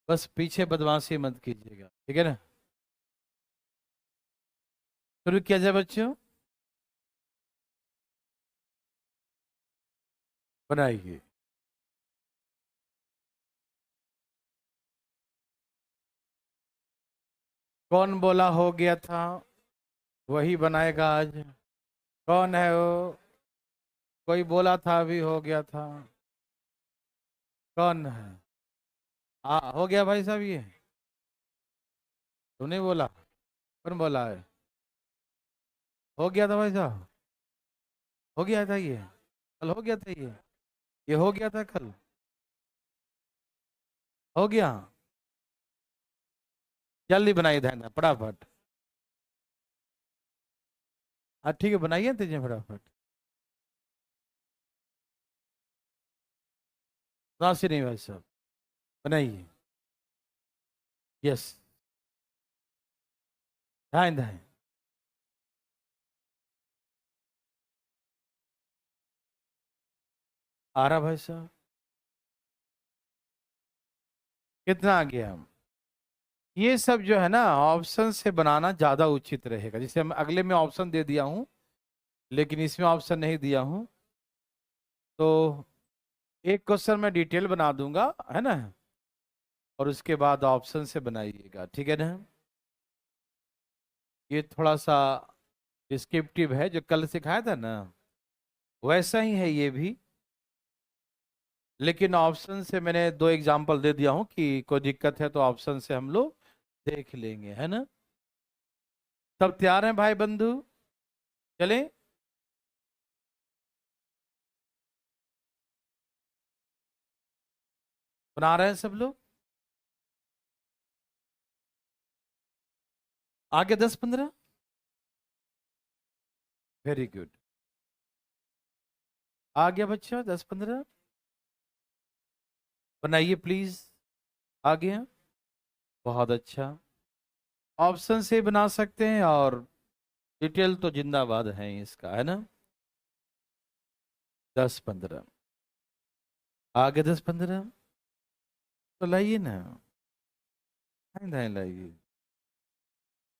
बस पीछे बदमाशी मत कीजिएगा, ठीक है ना। शुरू किया जाए बच्चों, बनाइए। कौन बोला हो गया था, वही बनाएगा आज। कौन है वो? कोई बोला था अभी हो गया था। कौन है? हो गया भाई साहब ये। तूने बोला? कौन बोला है? हो गया था भाई साहब। हो गया था ये, कल हो गया था ये हो गया था कल। हो गया। जल्दी बनाइए ध्यान फटाफट। हाँ ठीक है, बनाइए तेजी फटाफट। नासिर नहीं भाई साहब, बनाइए। यस, ध्यान ध्यान। आ रहा भाई साहब? कितना आ गया? ये सब जो है ना ऑप्शन से बनाना ज्यादा उचित रहेगा। जैसे हम अगले में ऑप्शन दे दिया हूं, लेकिन इसमें ऑप्शन नहीं दिया हूं, तो एक क्वेश्चन में डिटेल बना दूंगा, है ना, और उसके बाद ऑप्शन से बनाइएगा, ठीक है ना। ये थोड़ा सा डिस्क्रिप्टिव है, जो कल सिखाया था ना वैसा ही है ये भी, लेकिन ऑप्शन से मैंने दो एग्जांपल दे दिया हूं कि कोई दिक्कत है तो ऑप्शन से हम लोग देख लेंगे, है ना। सब तैयार हैं भाई बंधु? चलें। बना रहे हैं सब लोग? आगे 10-15। Very good. आ गया बच्चा 10-15? बनाइए प्लीज। आ गया? बहुत अच्छा। ऑप्शन से बना सकते हैं, और डिटेल तो जिंदाबाद है इसका, है ना। 10-15। आगे 10-15। तो लाइए ना, नहीं नहीं लाइए।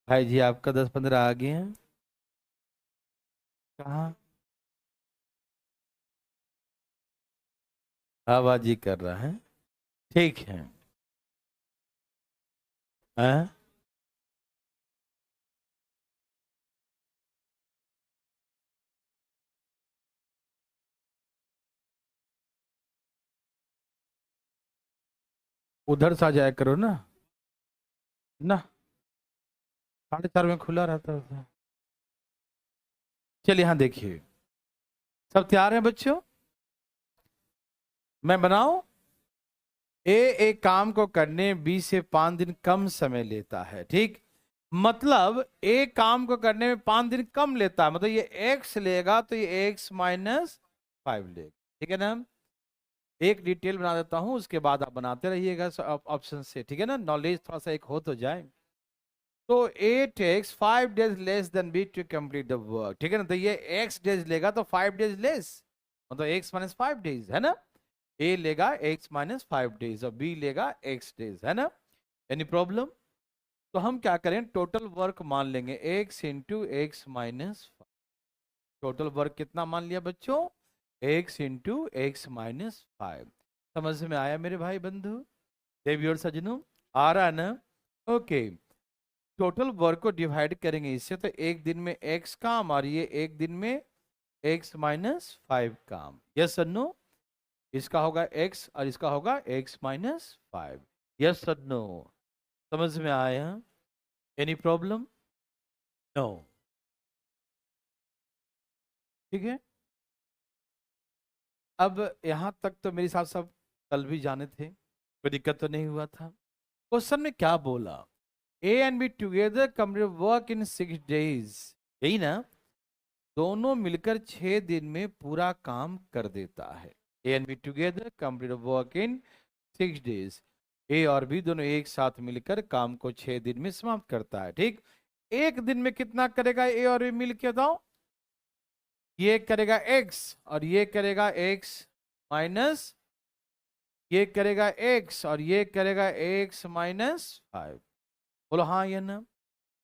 भाई जी आपका 10-15 आ गए हैं। कहाँ? आवाज ही कर रहा है। ठीक है। हाँ? उधर से आ जाया करो ना। ना, 4:30 में खुला रहता है। चलिए यहाँ देखिए, सब तैयार हैं बच्चों? मैं बनाऊं? ए एक काम को करने बी से 5 दिन कम समय लेता है, ठीक। मतलब एक काम को करने में 5 दिन कम लेता है, मतलब ये एक्स लेगा तो ये x-5 लेगा, ठीक है ना। एक डिटेल बना देता हूं, उसके बाद आप बनाते रहिएगा ऑप्शन से, ठीक है ना, नॉलेज थोड़ा सा एक हो तो जाए। तो A takes 5 days less than B to complete the work, ठीक है ना। तो ये x डेज लेगा तो 5 days लेस, मतलब x-5 days, है ना। ए लेगा x-5 days और बी लेगा x days, है ना। Any problem? तो हम क्या करें, टोटल वर्क मान लेंगे x × x-5। टोटल वर्क कितना मान लिया बच्चों? x × x-5। समझ में आया मेरे भाई बंधु, देवी और सजनों? आ रहा है ना? ओके। टोटल वर्क को डिवाइड करेंगे इससे, तो एक दिन में x काम और ये एक दिन में x-5 काम। यस और नो? इसका होगा x और इसका होगा x-5। यस और नो? समझ में आया? Any problem? नो? ठीक है। अब यहां तक तो मेरे साथ सब कल भी जाने थे, कोई दिक्कत तो नहीं हुआ था। क्वेश्चन में क्या बोला? ए and B together complete work in 6 days, यही ना। दोनों मिलकर 6 दिन में पूरा काम कर देता है। A and B together complete work in 6 days। ए और बी दोनों एक साथ मिलकर काम को 6 दिन में समाप्त करता है, ठीक। एक दिन में कितना करेगा ए और बी मिलकर बताओ? ये करेगा एक्स और ये करेगा x-5। ये करेगा x और ये करेगा x माइनस 5। बोलो हाँ या ना।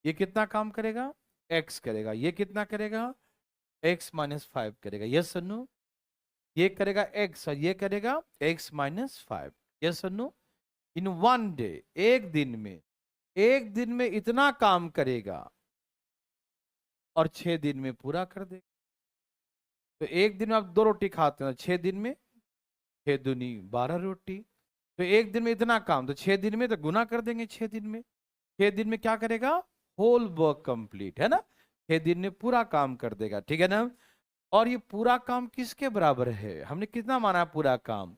ये कितना काम करेगा? x करेगा। ये कितना करेगा? x माइनस 5 करेगा। यस और नो। ये करेगा x और ये करेगा x माइनस 5। यस और नो। इन वन डे, एक दिन में इतना काम करेगा और 6 दिन में पूरा कर देगा। तो एक दिन में आप 2 रोटी खाते हो, 6 दिन में 6 दूनी 12 रोटी। तो एक दिन में इतना काम, तो 6 दिन में तो गुना कर देंगे। 6 दिन में, 6 दिन में क्या करेगा? होल वर्क कंप्लीट, है ना। 6 दिन में पूरा काम कर देगा, ठीक है ना। और ये पूरा काम किसके बराबर है? हमने कितना माना पूरा काम?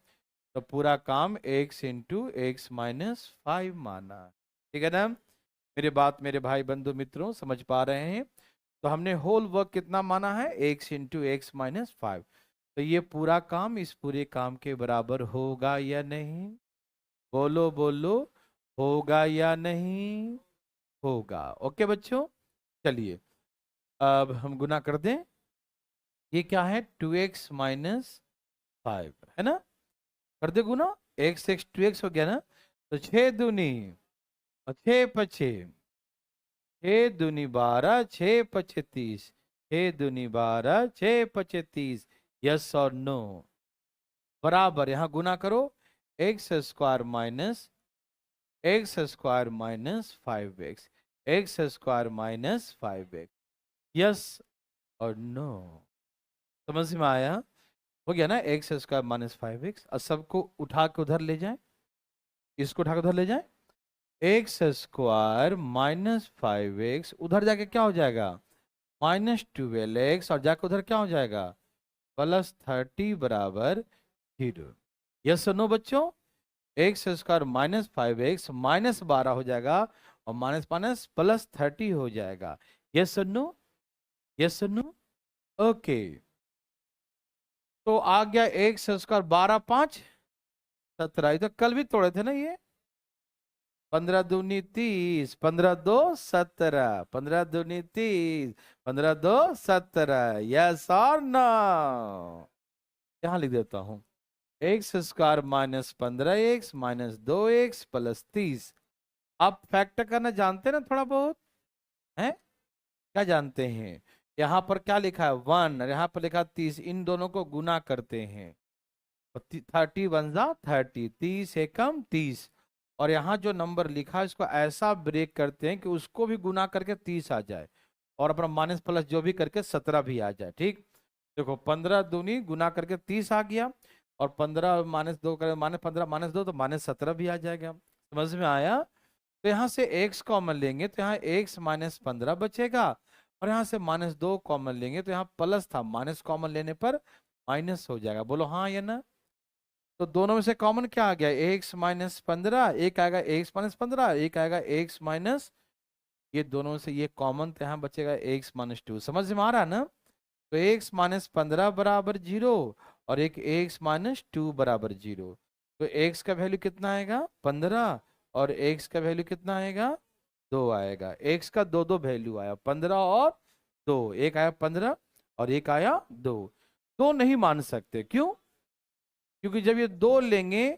तो पूरा काम x इंटू एक्स माइनस 5 माना, ठीक है ना। मेरे भाई बंधु मित्रों समझ पा रहे हैं? तो हमने होल वर्क कितना माना है? x into x minus 5। तो ये पूरा काम इस पूरे काम के बराबर होगा या नहीं? बोलो बोलो, होगा या नहीं? होगा। ओके बच्चों, चलिए अब हम गुना कर दें। ये क्या है? 2x माइनस 5, है ना। कर दे गुना, x 2x हो गया ना। तो 6 दूनी और 6 पछे, 6 दूनी 12, 6 पछे 30, 6 दूनी 12, 6 पछे 30। यस और नो? बराबर, यहां गुना करो। X square minus 5x, x square minus 5x। Yes और नो? समझ में आया? हो गया ना। X square minus 5x। और सबको उठा के उधर ले जाए, इसको उठा के उधर ले जाए। एक्स स्क्वायर माइनस 5x उधर जाके क्या हो जाएगा? Minus 12x। और जाके उधर क्या हो जाएगा? प्लस 30 बराबर 0। यस नो बच्चों? X square minus 5x minus 12 हो जाएगा और माइनस माइनस प्लस 30 हो जाएगा। Yes no? Yes no? Okay. तो आ गया एक्स स्क्वायर 12 5 17। तो कल भी तोड़े थे ना ये। 15 दूनी 30, 15 2 17, 15 दूनी 30, 15 2 17। यस और नो? यहां लिख देता हूं, x square minus 15x minus 2x plus 30। आप फैक्टर करना जानते हैं ना थोड़ा बहुत, है? क्या जानते हैं? यहाँ पर क्या लिखा है? 1 और यहाँ पर लिखा 30। इन दोनों को गुना करते हैं। 30 1 जा 30, 30 एकम 30। और यहाँ जो नंबर लिखा है इसको ऐसा ब्रेक करते हैं कि उसको भी गुना करके 30 आ जाए और अपना माइनस प्लस जो भी करके 17 भी आ जाए। ठीक, देखो 15 दूनी गुना करके 30 आ गया और 15 माइनस 2 करे माइनस 15 माइनस 2 तो माइनस 17 भी आ जाएगा। समझ में आया? तो यहाँ से x कॉमन लेंगे तो यहाँ x माइनस 15 बचेगा और यहाँ से माइनस 2 कॉमन लेंगे तो यहाँ प्लस था, माइनस कॉमन लेने पर माइनस हो जाएगा। बोलो हाँ या ना। तो दोनों में से कॉमन क्या आ गया? x माइनस 15, एक आएगा x माइनस 15, एक आएगा x माइनस, ये दोनों से ये कॉमन तो यहाँ बचेगा x माइनस 2। समझ में आ रहा है ना? तो x माइनस 15 बराबर 0 और एक x माइनस 2 बराबर 0। तो x का वैल्यू कितना आएगा? 15 और x का वैल्यू कितना आएगा? 2 आएगा। x का दो दो वैल्यू आया, 15 और 2। एक आया 15 और एक आया 2। 2 नहीं मान सकते, क्यों? क्योंकि जब ये 2 लेंगे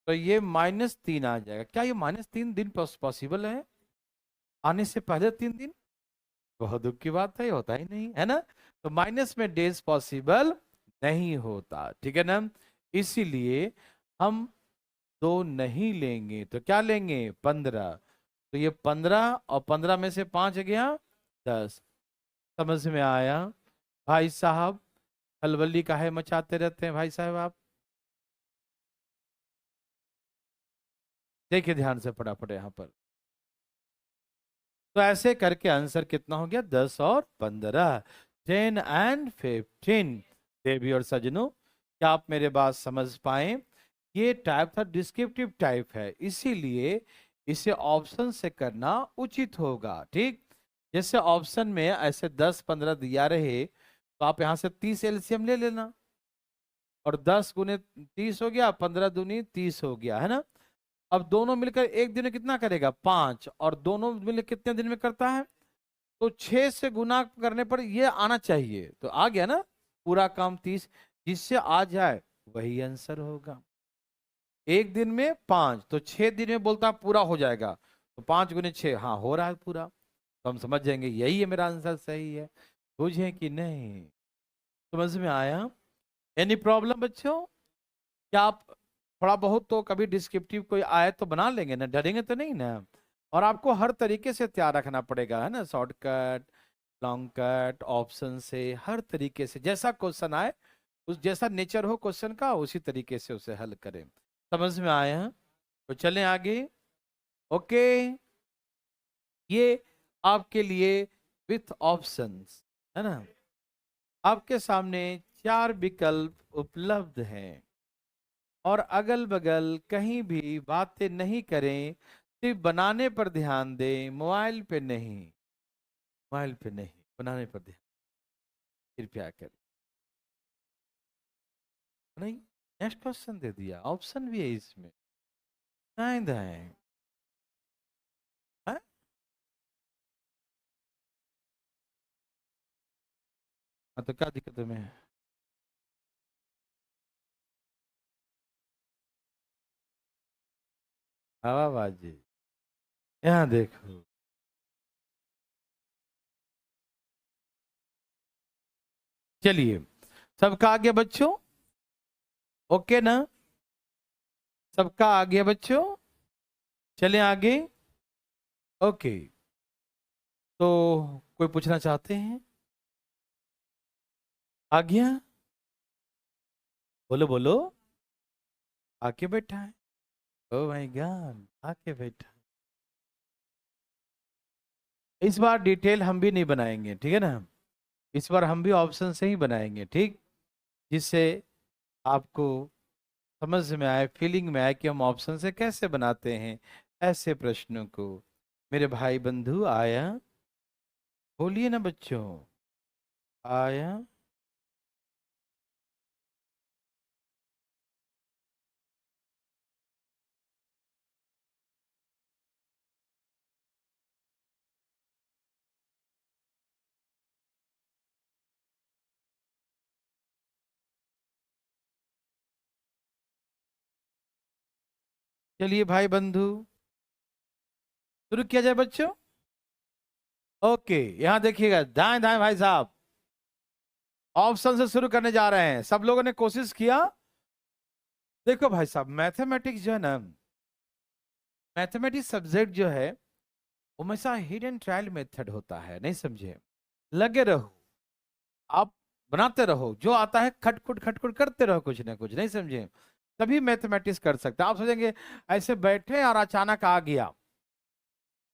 तो ये -3 आ जाएगा। क्या ये -3 दिन पॉसिबल है आने से पहले 3 दिन? बहुत दुख की बात है, होता ही नहीं है ना। तो माइनस में डेज पॉसिबल नहीं होता, ठीक है ना। इसीलिए हम 2 नहीं लेंगे तो क्या लेंगे? 15। तो ये 15 और 15 में से 5 गया 10। समझ में आया? भाई साहब खलबली काहे मचाते रहते हैं भाई साहब आप? देखिए ध्यान से फटाफट यहाँ पर। तो ऐसे करके आंसर कितना हो गया? 10 और 15, 10 एंड 15। देवी और सजनों, क्या आप मेरे बात समझ पाए? ये टाइप था डिस्क्रिप्टिव टाइप है, इसीलिए इसे ऑप्शन से करना उचित होगा। ठीक, जैसे ऑप्शन में ऐसे 10 15 दिया रहे तो आप यहां से 30 एलसीएम ले लेना और 10 गुने 30 हो गया, 15 दूनी 30 हो गया, है ना। अब दोनों मिलकर एक दिन में कितना करेगा? 5। और दोनों मिलकर कितने दिन में करता है? तो 6 से गुना करने पर ये आना चाहिए, तो आ गया ना। पूरा काम 30, जिससे आ जाए वही आंसर होगा। एक दिन में 5, तो 6 दिन में बोलता है पूरा हो जाएगा, तो 5 गुने 6, हाँ हो रहा है पूरा, तो हम समझ जाएंगे यही है मेरा आंसर सही है। बुझे कि नहीं? समझ में आया? एनी प्रॉब्लम बच्चों? क्या आप थोड़ा बहुत तो कभी डिस्क्रिप्टिव कोई आए तो बना लेंगे ना, डरेंगे तो नहीं ना? और आपको हर तरीके से तैयार रखना पड़ेगा, है ना, शॉर्टकट, लॉन्ग कट, ऑप्शन से, हर तरीके से जैसा क्वेश्चन आए, उस जैसा नेचर हो क्वेश्चन का उसी तरीके से उसे हल करें। समझ में आया? तो चलें आगे। ओके, ये आपके लिए विथ ऑप्शंस, है ना, आपके सामने 4 विकल्प उपलब्ध हैं, और अगल बगल कहीं भी बातें नहीं करें, सिर्फ बनाने पर ध्यान दें, मोबाइल पे नहीं, मोबाइल पे नहीं, बनाने पर ध्यान कृपया करें। नहीं, नेक्स्ट क्वेश्चन दे दिया, ऑप्शन भी है इसमें, दाएं दाएं, हाँ? हाँ, तो क्या दिक्कत है में? हवाबाजी, यहाँ देखो, चलिए सबका आगे बच्चों, ओके ना, सबका आगे बच्चों, चलें आगे। ओके, तो कोई पूछना चाहते हैं? आज्ञा, बोलो बोलो, आके बैठा है, ओ माय गॉड, आके बैठा है। इस बार डिटेल हम भी नहीं बनाएंगे, ठीक है ना, इस बार हम भी ऑप्शन से ही बनाएंगे, ठीक, जिससे आपको समझ में आए, फीलिंग में आए कि हम ऑप्शन से कैसे बनाते हैं ऐसे प्रश्नों को। मेरे भाई बंधु आया, बोलिए ना बच्चों, आया? चलिए भाई बंधु, शुरू किया जाए बच्चों। ओके, यहां देखिएगा, दाएं दाएं भाई साहब, ऑप्शन से शुरू करने जा रहे हैं, सब लोगों ने कोशिश किया। देखो भाई साहब, मैथमेटिक्स जो है ना, मैथमेटिक्स सब्जेक्ट जो है वो हमेशा हिडन ट्रायल मेथड होता है, नहीं समझे? लगे रहो, आप बनाते रहो, जो आता है खटखुट खटखुट करते रहो, कुछ ना कुछ, नहीं समझे, तभी मैथमेटिक्स कर सकते हैं। आप सोचेंगे ऐसे बैठे और अचानक आ गया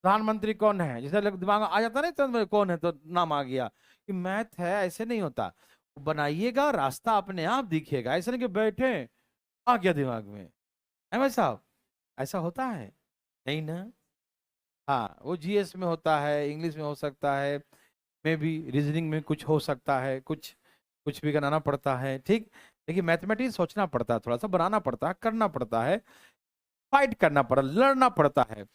प्रधानमंत्री कौन है, जैसे लोग दिमाग में आ जाता नहीं, तो कौन है तो नाम आ गया, कि मैथ है, ऐसे नहीं होता। बनाइएगा, रास्ता अपने आप दिखेगा, ऐसे नहीं कि बैठे आ गया दिमाग में, है भाई साहब? ऐसा होता है नहीं ना? हाँ, वो जीएस में होता है, इंग्लिश में हो सकता है, में भी रीजनिंग में कुछ हो सकता है, कुछ कुछ भी बनाना पड़ता है, ठीक। देखिए मैथमेटिक्स सोचना पड़ता है, थोड़ा सा बनाना पड़ता है, करना पड़ता है, फाइट करना पड़ता, लड़ना पड़ता है।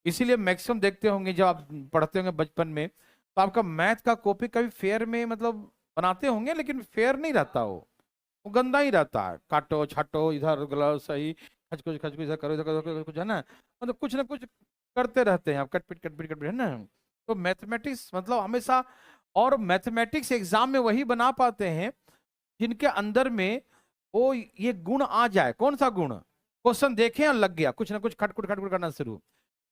इसीलिए मैक्सिमम देखते होंगे जब आप पढ़ते होंगे बचपन में, तो आपका मैथ का कॉपी कभी फेयर में मतलब बनाते होंगे, लेकिन फेयर नहीं रहता, वो गंदा ही रहता है, काटो छाटो, इधर गलत सही, खचकुच खचकुच, इधर करो इधर करो, कुछ है ना, मतलब कुछ ना कुछ करते रहते हैं आप, कटपिट कटपिट कटपिट, है ना। तो मैथमेटिक्स मतलब हमेशा, और मैथमेटिक्स एग्जाम में वही बना पाते हैं जिनके अंदर में वो ये गुण आ जाए। कौन सा गुण? क्वेश्चन देखे और लग गया, कुछ ना कुछ खटखुट खटखुट करना शुरू।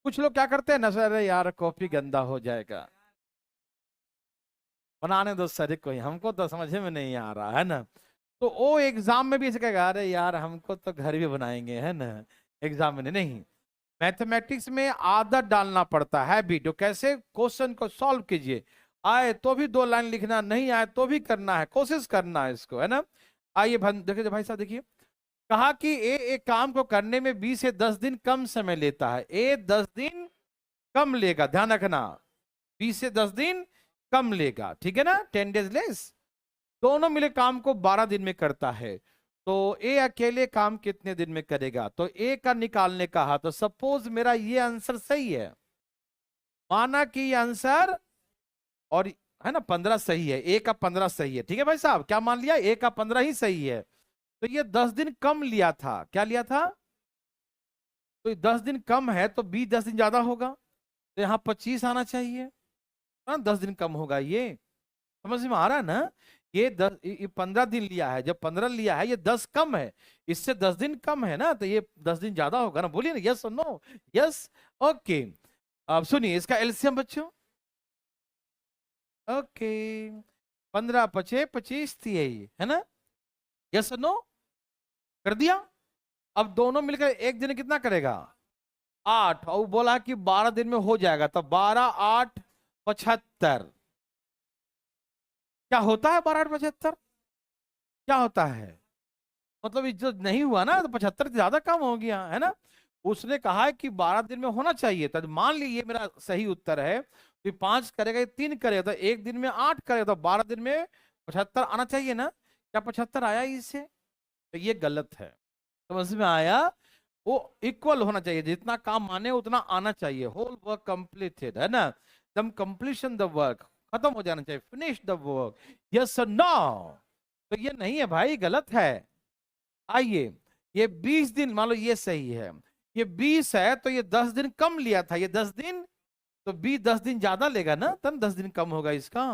कुछ लोग क्या करते हैं ना, सर यार कॉपी गंदा हो जाएगा, बनाने दो सर, कोई हमको तो समझ में नहीं आ रहा है ना, तो वो एग्जाम में भी ऐसे कहेगा, अरे यार हमको तो घर भी बनाएंगे, है ना, एग्जाम में नहीं। मैथमेटिक्स में आदत डालना पड़ता है, हैबिट, कैसे क्वेश्चन को सॉल्व कीजिए, आए तो भी 2 लाइन लिखना, नहीं आए तो भी करना है, कोशिश करना है इसको, है ना। आइए देखिए भाई साहब, देखिए, कहा कि ए एक काम को करने में 20 से 10 दिन कम समय लेता है, ए 10 दिन कम लेगा, ध्यान रखना, 20 से 10 दिन कम लेगा, ठीक है ना, 10 डेज लेस, दोनों मिले काम को 12 दिन में करता है, तो ए अकेले काम कितने दिन में करेगा? तो ए का निकालने कहा, तो सपोज मेरा ये आंसर सही है, माना कि ये आंसर, और है ना 15 सही है, ए का 15 सही है, ठीक है भाई साहब, क्या मान लिया, ए का 15 ही सही है, तो ये 10 दिन कम लिया था, क्या लिया था? तो 10 दिन कम है तो बी 10 दिन ज्यादा होगा, तो यहाँ 25 आना चाहिए, हाँ 10 दिन कम होगा। ये समझ में आ रहा है ना? ये 15 दिन लिया है, जब 15 लिया है, ये 10 कम है, इससे 10 दिन कम है ना, तो ये 10 दिन ज्यादा होगा ना। बोलिए ना यस और नो। Yes, okay. अब सुनिए इसका एलसीएम बच्चों। ओके, 15 पचे 25 थी यही है ना? यस और नो कर दिया। अब दोनों मिलकर एक दिन कितना करेगा? 8, और बोला कि 12 दिन में हो जाएगा, तो 12 8 75। क्या होता है 12 8 75? क्या होता है? मतलब जो नहीं हुआ ना, तो 75 से ज्यादा कम हो गया है ना। उसने कहा है कि 12 दिन में होना चाहिए था। मान लीजिए मेरा सही उत्तर है, तो 5 करेगा, ये 3 करेगा, तो एक दिन में 8 करेगा, तो 12 दिन में 75 आना चाहिए ना। क्या 75 आया इससे? तो ये गलत है। समझ में आया? वो इक्वल होना चाहिए, जितना काम माने उतना आना चाहिए। होल वर्क कंप्लीटेड है ना, दम कंप्लीशन द वर्क, खत्म हो जाना चाहिए, फिनिश द वर्क। यस और नो? तो ये नहीं है भाई, गलत है। आइए, ये 20 दिन मान लो ये सही है, ये 20 है, तो ये 10 दिन कम लिया था, ये 10 दिन, तो बी 10 दिन ज्यादा लेगा ना, तब 10 दिन कम होगा इसका।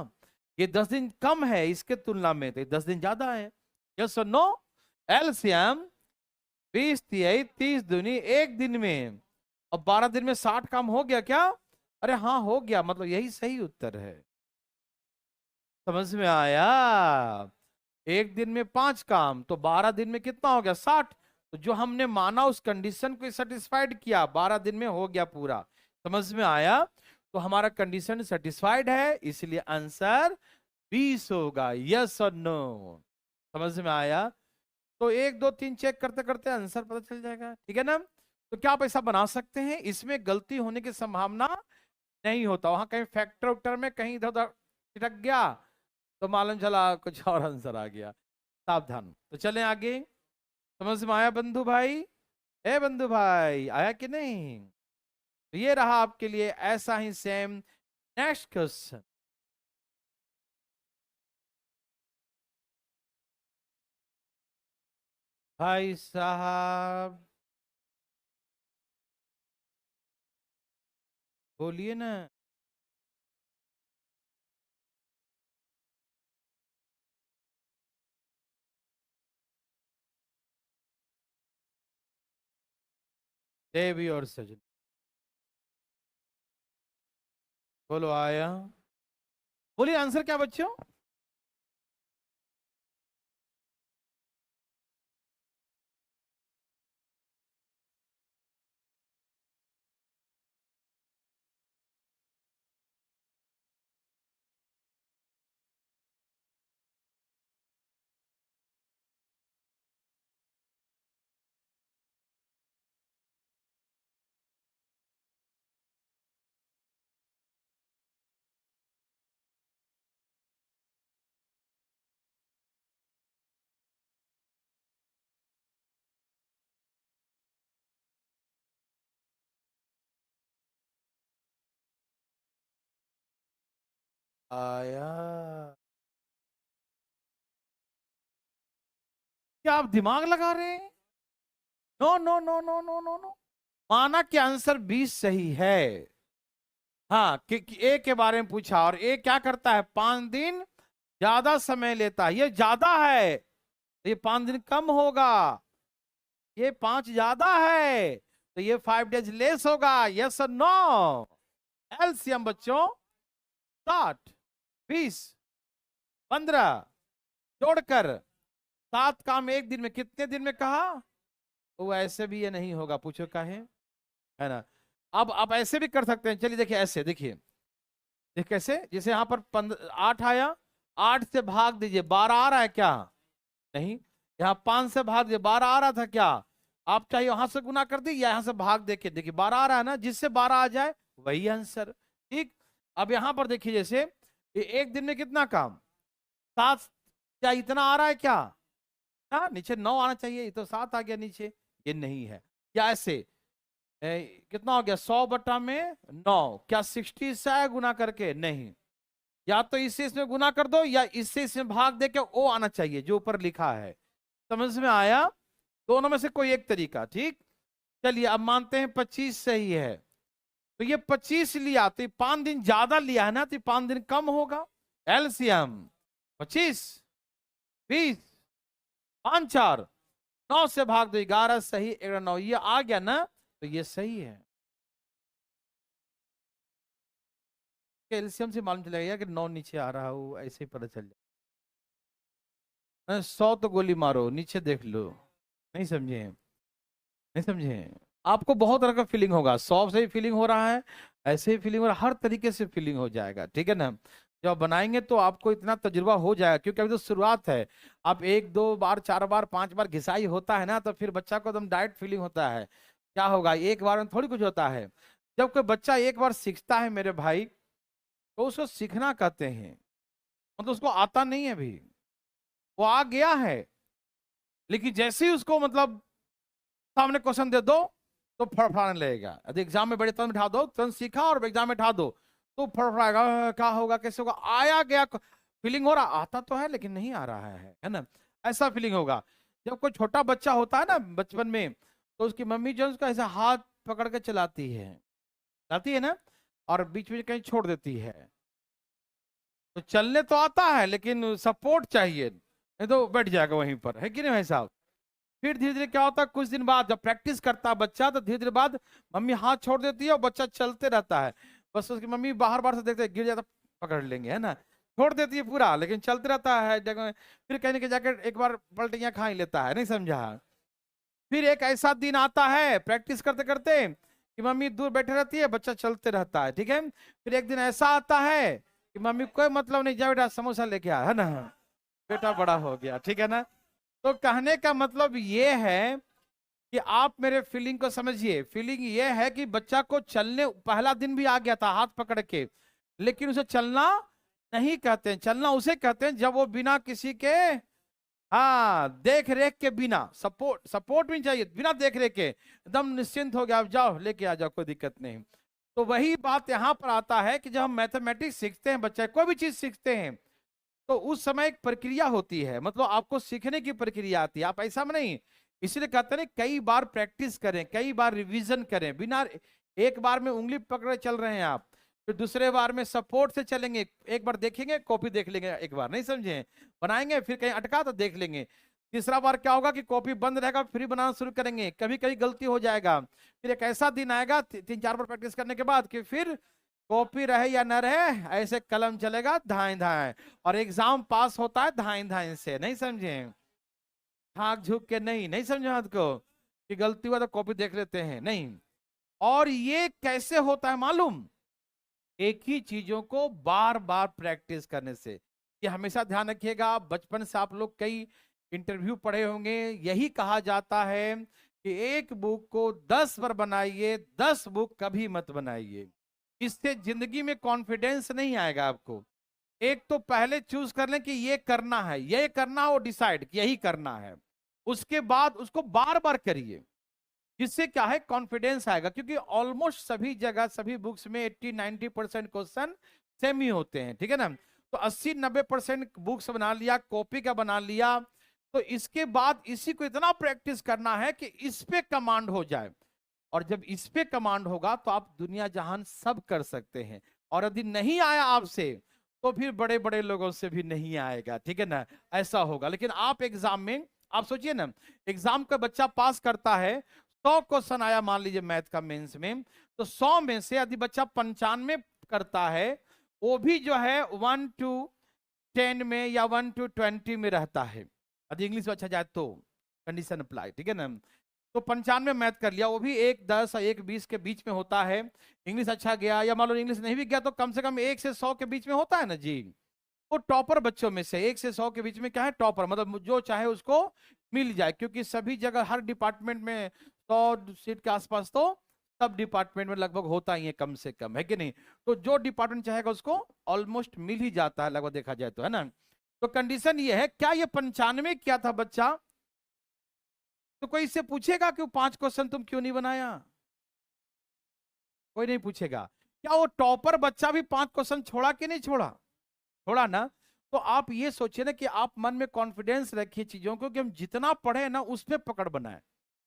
ये 10 दिन कम है इसके तुलना में, तो ये 10 दिन ज्यादा है। यस और नो? एलसीएम 20 तिहाई 30 दूनी, एक दिन में, और 12 दिन में 60 काम हो गया क्या? अरे हाँ हो गया, मतलब यही सही उत्तर है। समझ में आया? एक दिन में 5 काम, तो 12 दिन में कितना हो गया? 60। तो जो हमने माना उस कंडीशन को सेटिस्फाइड किया, 12 दिन में हो गया पूरा। समझ में आया? तो हमारा कंडीशन सेटिस्फाइड है, इसलिए आंसर 20 होगा। यस और नो? समझ में आया? तो 1 2 3 चेक करते करते आंसर पता चल जाएगा, ठीक है ना? तो क्या आप ऐसा बना सकते हैं? इसमें गलती होने की संभावना नहीं होता, वहां कहीं फैक्टर उक्टर में कहीं इधर उधर छिटक गया तो मालूम चला कुछ और आंसर आ गया। सावधान। तो चलें आगे। समझ में आया बंधु भाई? ए बंधु भाई, आया कि नहीं? तो ये रहा आपके लिए ऐसा ही सेम नेक्स्ट क्वेश्चन। भाई साहब बोलिए ना। देवी और सजन, बोलो आया। बोलिए आंसर क्या बच्चों? आया। क्या आप दिमाग लगा रहे हैं? No no no no no no no. माना कि आंसर 20 सही है। हाँ कि ए के बारे में पूछा, और ए क्या करता है? 5 दिन ज्यादा समय लेता है, ये ज्यादा है, तो ये 5 दिन कम होगा। ये 5 ज्यादा है, तो ये 5 डेज लेस होगा। यस और नो? एलसीएम बच्चों 60 20 15 जोड़कर 7 काम एक दिन में, कितने दिन में कहा? वो ऐसे भी ये नहीं होगा, पूछो काहे, है ना? अब आप ऐसे भी कर सकते हैं। चलिए देखिए, ऐसे देखिए, देख कैसे, जैसे यहाँ पर 8 आया, 8 से भाग दीजिए, 12 आ रहा है क्या? नहीं। यहाँ 5 से भाग दीजिए, 12 आ रहा था क्या? आप चाहे वहां से गुना कर दी या यहाँ से भाग देके देखिए, 12 आ रहा है ना, जिससे 12 आ जाए वही आंसर। ठीक। अब यहाँ पर देखिए, जैसे ये एक दिन में कितना काम? 7। क्या इतना आ रहा है क्या? हाँ, नीचे 9 आना चाहिए, ये तो 7 आ गया नीचे, ये नहीं है। या ऐसे कितना हो गया? 100/9। क्या 60 से आया गुना करके? नहीं। या तो इससे इसमें गुना कर दो, या इससे इसमें भाग दे के ओ आना चाहिए जो ऊपर लिखा है। समझ में आया? दोनों में से कोई एक तरीका। ठीक। चलिए अब मानते हैं 25 सही है, तो ये 25 लिया तो 5 दिन ज्यादा लिया है ना, तो 5 दिन कम होगा। एलसीएम 25 20 5 4 9 से भाग दो 11 सही 9 ये आ गया ना, तो ये सही है। एलसीएम से मालूम चलेगा कि 9 नीचे आ रहा हो, ऐसे ही पता चल जाए। 100 तो गोली मारो नीचे देख लो। नहीं समझे, नहीं समझे। आपको बहुत तरह का फीलिंग होगा, 100 से ही फीलिंग हो रहा है, ऐसे ही फीलिंग हो रहा है, हर तरीके से फीलिंग हो जाएगा, ठीक है ना। जब बनाएंगे तो आपको इतना तजुर्बा हो जाएगा, क्योंकि अभी तो शुरुआत है। आप 1 2 बार 4 बार 5 बार घिसाई होता है ना, तो फिर बच्चा को एकदम डायरेक्ट फीलिंग होता है। क्या होगा, एक बार में थोड़ी कुछ होता है। जब कोई बच्चा एक बार सीखता है मेरे भाई, तो उसको सीखना कहते हैं, मतलब उसको आता नहीं है अभी, वो आ गया है, लेकिन जैसे ही उसको मतलब सामने क्वेश्चन दे दो तो फड़फड़ाने लगेगा। यदि एग्जाम में बड़े तुरंत बिठा दो, तुरंत सीखा और एग्जाम में बिठा दो तो फड़फड़ाएगा, क्या होगा कैसे होगा, आया गया फीलिंग हो रहा, आता तो है लेकिन नहीं आ रहा है ना, ऐसा फीलिंग होगा। जब कोई छोटा बच्चा होता है ना बचपन में, तो उसकी मम्मी जो है उसका ऐसा हाथ पकड़ के चलाती है ना, और बीच में कहीं छोड़ देती है। तो चलने तो आता है लेकिन सपोर्ट चाहिए, नहीं तो बैठ जाएगा वहीं पर, है कि नहीं भाई साहब। फिर धीरे धीरे क्या होता है, कुछ दिन बाद जब प्रैक्टिस करता है बच्चा, तो धीरे धीरे बाद मम्मी हाथ छोड़ देती है और बच्चा चलते रहता है। बस उसकी मम्मी बाहर बाहर से देखते गिर जाता, पकड़ लेंगे, है ना, छोड़ देती है पूरा, लेकिन चलते रहता है जगह। फिर कहीं ना कहीं जाकर एक बार पलटियां खा ही लेता है, नहीं समझा। फिर एक ऐसा दिन आता है प्रैक्टिस करते करते कि मम्मी दूर बैठे रहती है, बच्चा चलते रहता है, ठीक है। फिर एक दिन ऐसा आता है कि मम्मी कोई मतलब नहीं, जा बेटा समोसा लेके आ, है ना, बेटा बड़ा हो गया, ठीक है ना। तो कहने का मतलब ये है कि आप मेरे फीलिंग को समझिए। फीलिंग ये है कि बच्चा को चलने, पहला दिन भी आ गया था हाथ पकड़ के, लेकिन उसे चलना नहीं कहते हैं। चलना उसे कहते हैं जब वो बिना किसी के, हाँ, देख रेख के, बिना सपोर्ट भी चाहिए, बिना देख रेख के एकदम निश्चिंत हो गया, आप जाओ लेके आ जाओ, कोई दिक्कत नहीं। तो वही बात यहाँ पर आता है कि जब हम मैथमेटिक्स सीखते हैं, बच्चे कोई भी चीज सीखते हैं, तो उस समय एक प्रक्रिया होती है, मतलब आपको सीखने की प्रक्रिया आती है, आप ऐसा में नहीं। इसलिए कहते हैं कई बार प्रैक्टिस करें, कई बार रिवीजन करें। बिना एक बार में उंगली पकड़े चल रहे हैं आप, फिर दूसरे बार में सपोर्ट से चलेंगे, एक बार देखेंगे कॉपी देख लेंगे, एक बार नहीं समझे बनाएंगे, फिर कहीं अटका तो देख लेंगे। तीसरा बार क्या होगा कि कॉपी बंद रहेगा, फिर बनाना शुरू करेंगे, कभी कभी गलती हो जाएगा। फिर एक ऐसा दिन आएगा 3 4 बार प्रैक्टिस करने के बाद कि फिर कॉपी रहे या न रहे, ऐसे कलम चलेगा धाए धाए, और एग्जाम पास होता है धाए धाए से, नहीं समझे, ठाक झुक के नहीं, नहीं समझे बात को कि गलती हुआ तो कॉपी देख लेते हैं, नहीं। और ये कैसे होता है मालूम, एक ही चीजों को बार बार प्रैक्टिस करने से। ये हमेशा ध्यान रखिएगा, बचपन से आप लोग कई इंटरव्यू पढ़े होंगे, यही कहा जाता है कि एक बुक को 10 बार बनाइए, 10 बुक कभी मत बनाइए। इससे जिंदगी में कॉन्फिडेंस नहीं आएगा आपको। एक तो पहले चूज कर लें कि ये करना है, ये करना हो, डिसाइड यही करना है, उसके बाद उसको बार बार करिए, जिससे क्या है कॉन्फिडेंस आएगा। क्योंकि ऑलमोस्ट सभी जगह सभी बुक्स में 80-90% क्वेश्चन सेम ही होते हैं, ठीक है ना। तो 80-90% बुक्स बना लिया, कॉपी का बना लिया, तो इसके बाद इसी को इतना प्रैक्टिस करना है कि इस पे कमांड हो जाए। और जब इस पे कमांड होगा तो आप दुनिया जहान सब कर सकते हैं। और यदि नहीं आया आपसे, तो फिर बड़े बड़े लोगों से भी नहीं आएगा, ठीक है ना, ऐसा होगा। लेकिन आप एग्जाम में, आप सोचिए ना, एग्जाम का बच्चा पास करता है, 100 क्वेश्चन आया मान लीजिए मैथ का मेंस में, तो 100 में से यदि बच्चा 95 करता है, वो भी जो है 1 to 10 में या 1 to 20 में रहता है, यदि इंग्लिश में अच्छा जाए तो कंडीशन अप्लाई, ठीक है ना। तो 95 मैथ कर लिया, वो भी 1-10 और 1-20 के बीच में होता है। इंग्लिश अच्छा गया, या मान लो इंग्लिश नहीं भी गया, तो कम से कम 1 से 100 के बीच में होता है ना जी। वो टॉपर बच्चों में से 1 से 100 के बीच में क्या है, टॉपर, मतलब जो चाहे उसको मिल जाए, क्योंकि सभी जगह हर डिपार्टमेंट में 100 सीट के आसपास तो सब डिपार्टमेंट में लगभग होता ही है, कम से कम, है कि नहीं। तो जो डिपार्टमेंट चाहेगा उसको ऑलमोस्ट मिल ही जाता है लगभग, देखा जाए तो, है ना। तो कंडीशन ये है, क्या ये 95 किया था बच्चा, तो कोई इससे पूछेगा कि 5 क्वेश्चन तुम क्यों नहीं बनाया, कोई नहीं पूछेगा। क्या वो टॉपर बच्चा भी 5 क्वेश्चन छोड़ा कि नहीं छोड़ा, छोड़ा ना। तो आप ये सोचिए ना कि आप मन में कॉन्फिडेंस रखिए चीजों को, कि हम जितना पढ़े ना उस पर पकड़ बनाए।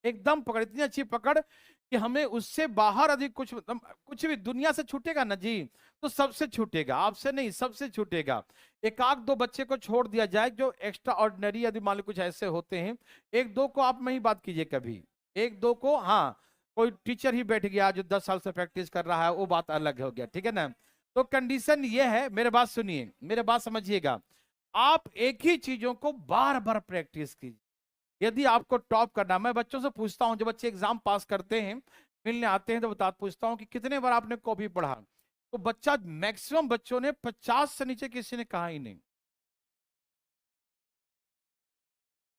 एकदम पकड़, इतनी अच्छी पकड़ कि हमें उससे बाहर अधिक कुछ, मतलब कुछ भी दुनिया से छूटेगा ना जी, तो सबसे छूटेगा, आपसे नहीं, सबसे छूटेगा। एक आध दो बच्चे को छोड़ दिया जाए जो एक्स्ट्रा ऑर्डिनरी, यदि मान लो कुछ ऐसे होते हैं, एक दो को आप नहीं बात कीजिए कभी, एक दो को, हाँ, कोई टीचर ही बैठ गया जो 10 साल से प्रैक्टिस कर रहा है, वो बात अलग हो गया, ठीक है ना। तो कंडीशन ये है, मेरे बात सुनिए, मेरे बात समझिएगा, आप एक ही चीजों को बार बार प्रैक्टिस कीजिए। यदि आपको टॉप करना, मैं बच्चों से पूछता हूं, जो बच्चे एग्जाम पास करते हैं, मिलने आते हैं, तो बता पूछता हूं कि कितने बार आपने कॉपी पढ़ा, तो बच्चा, मैक्सिमम बच्चों ने 50 से नीचे किसी ने कहा ही नहीं।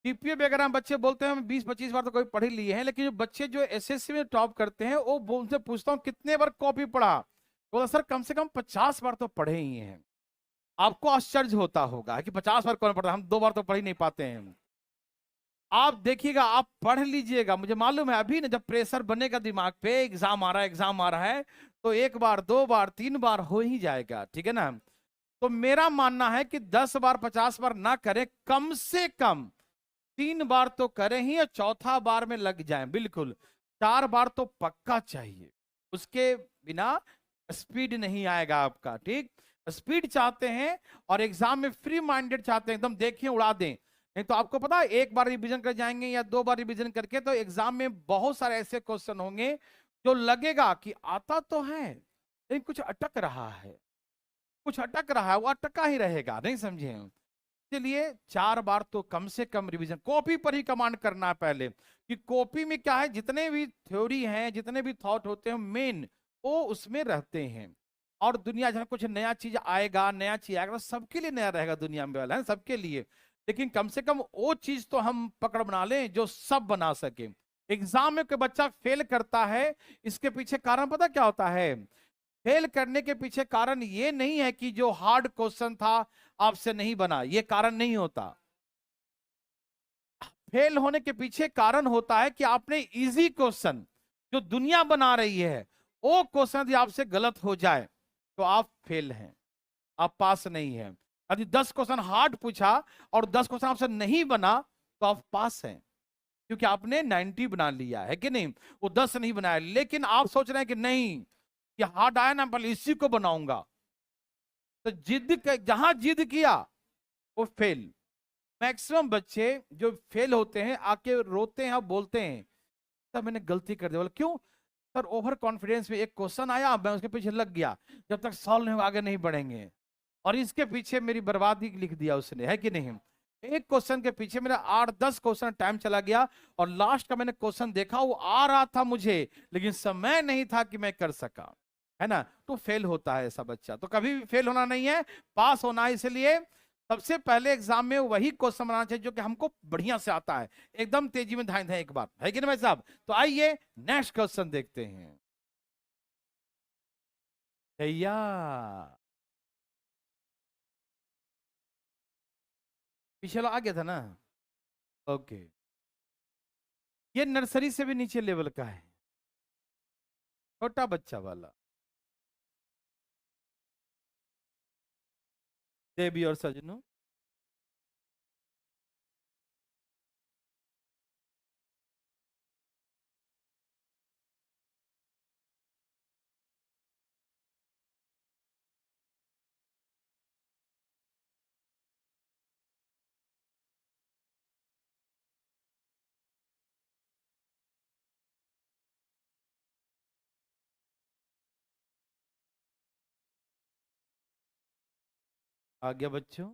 टीपीए वगैरह में बच्चे बोलते हैं हम 20-25 बार तो कोई पढ़ ही लिए हैं, लेकिन जो बच्चे जो एसएससी में टॉप करते हैं, वो उनसे पूछता हूँ कितने बार कॉपी पढ़ा, तो सर कम से कम 50 बार तो पढ़े ही हैं। आपको आश्चर्य होता होगा कि 50 बार कौन पढ़ा, हम 2 बार तो पढ़ ही नहीं पाते हैं। आप देखिएगा, आप पढ़ लीजिएगा, मुझे मालूम है अभी ना, जब प्रेशर बनेगा दिमाग पे, एग्जाम आ रहा है, एग्जाम आ रहा है, तो 1 बार 2 बार 3 बार हो ही जाएगा, ठीक है ना। तो मेरा मानना है कि 10 बार 50 बार ना करें, कम से कम 3 बार तो करें ही, और चौथा बार में लग जाएं, बिल्कुल 4 बार तो पक्का चाहिए, उसके बिना स्पीड नहीं आएगा आपका, ठीक। स्पीड चाहते हैं और एग्जाम में फ्री माइंडेड चाहते हैं, एकदम देखिए उड़ा दें, नहीं तो आपको पता है, 1 बार रिवीजन कर जाएंगे या 2 बार रिवीजन करके, तो एग्जाम में बहुत सारे ऐसे क्वेश्चन होंगे जो लगेगा कि आता तो है, लेकिन कुछ अटक रहा है, कुछ अटक रहा है, वो अटका ही रहेगा, नहीं समझे। इसलिए 4 बार तो कम से कम रिवीजन, कॉपी पर ही कमांड करना है पहले, कि कॉपी में क्या है, जितने भी थ्योरी हैं, जितने भी थॉट होते हैं मेन, वो उसमें रहते हैं। और दुनिया जहां कुछ नया चीज आएगा, नया चीज आएगा, तो सबके लिए नया रहेगा दुनिया में, वाला है सबके लिए, लेकिन कम से कम वो चीज तो हम पकड़ बना लें जो सब बना सके। एग्जाम में कोई बच्चा फेल करता है, इसके पीछे कारण पता क्या होता है, फेल करने के पीछे कारण ये नहीं है कि जो हार्ड क्वेश्चन था आपसे नहीं बना, ये कारण नहीं होता। फेल होने के पीछे कारण होता है कि आपने इजी क्वेश्चन जो दुनिया बना रही है, वो क्वेश्चन यदि आपसे गलत हो जाए तो आप फेल हैं, आप पास नहीं हैं। यदि 10 क्वेश्चन हार्ड पूछा और 10 क्वेश्चन आपसे नहीं बना, तो आप पास हैं, क्योंकि आपने 90 बना लिया है कि नहीं, वो 10 नहीं बनाया। लेकिन आप सोच रहे हैं कि नहीं, ये हार्ड आया ना, पहले इसी को बनाऊंगा, तो जहां जिद किया वो फेल। मैक्सिमम बच्चे जो फेल होते हैं आके रोते हैं और बोलते हैं सर मैंने गलती कर दी, बोला क्यों, सर ओवर कॉन्फिडेंस में एक क्वेश्चन आया, मैं उसके पीछे लग गया, जब तक सॉल्व नहीं होगा आगे नहीं बढ़ेंगे, और इसके पीछे मेरी बर्बादी लिख दिया उसने, है कि नहीं। एक क्वेश्चन के पीछे मेरा 8-10 क्वेश्चन टाइम चला गया, और लास्ट का मैंने क्वेश्चन देखा, वो आ रहा था मुझे, लेकिन समय नहीं था कि मैं कर सका, है ना। तो फेल होता है ऐसा बच्चा, तो कभी भी फेल होना नहीं है, पास होना है। इसलिए सबसे पहले एग्जाम में वही क्वेश्चन बनाना चाहिए जो कि हमको बढ़िया से आता है, एकदम तेजी में ध्यान दें एक बार, है कि नहीं भाई साहब। तो आइए नेक्स्ट क्वेश्चन देखते हैं भैया। पिछला आ गया था ना, ओके। ये नर्सरी से भी नीचे लेवल का है, छोटा बच्चा वाला। देवी और सजनों, आ गया बच्चों।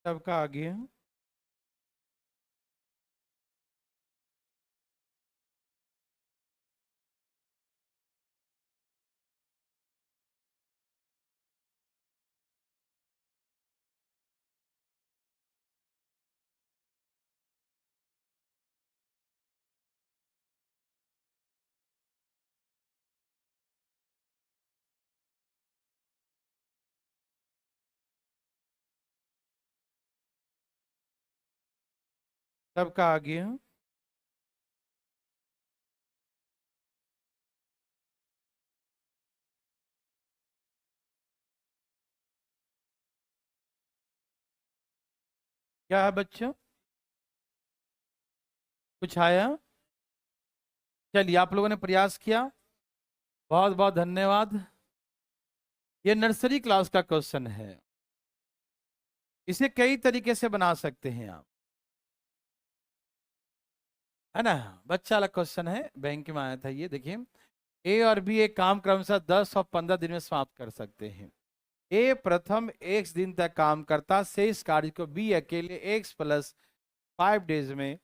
सबका आ गया। सबका आगे हूं। क्या है बच्चों, कुछ आया? चलिए, आप लोगों ने प्रयास किया, बहुत बहुत धन्यवाद। ये नर्सरी क्लास का क्वेश्चन है, इसे कई तरीके से बना सकते हैं आप, है ना। बच्चा वाला क्वेश्चन है, बैंक में आया था ये, देखिए। ए और बी एक काम क्रमशः 10 और 15 दिन में समाप्त कर सकते हैं। ए प्रथम x दिन तक काम करता, शेष कार्य को बी अकेले x प्लस 5 डेज में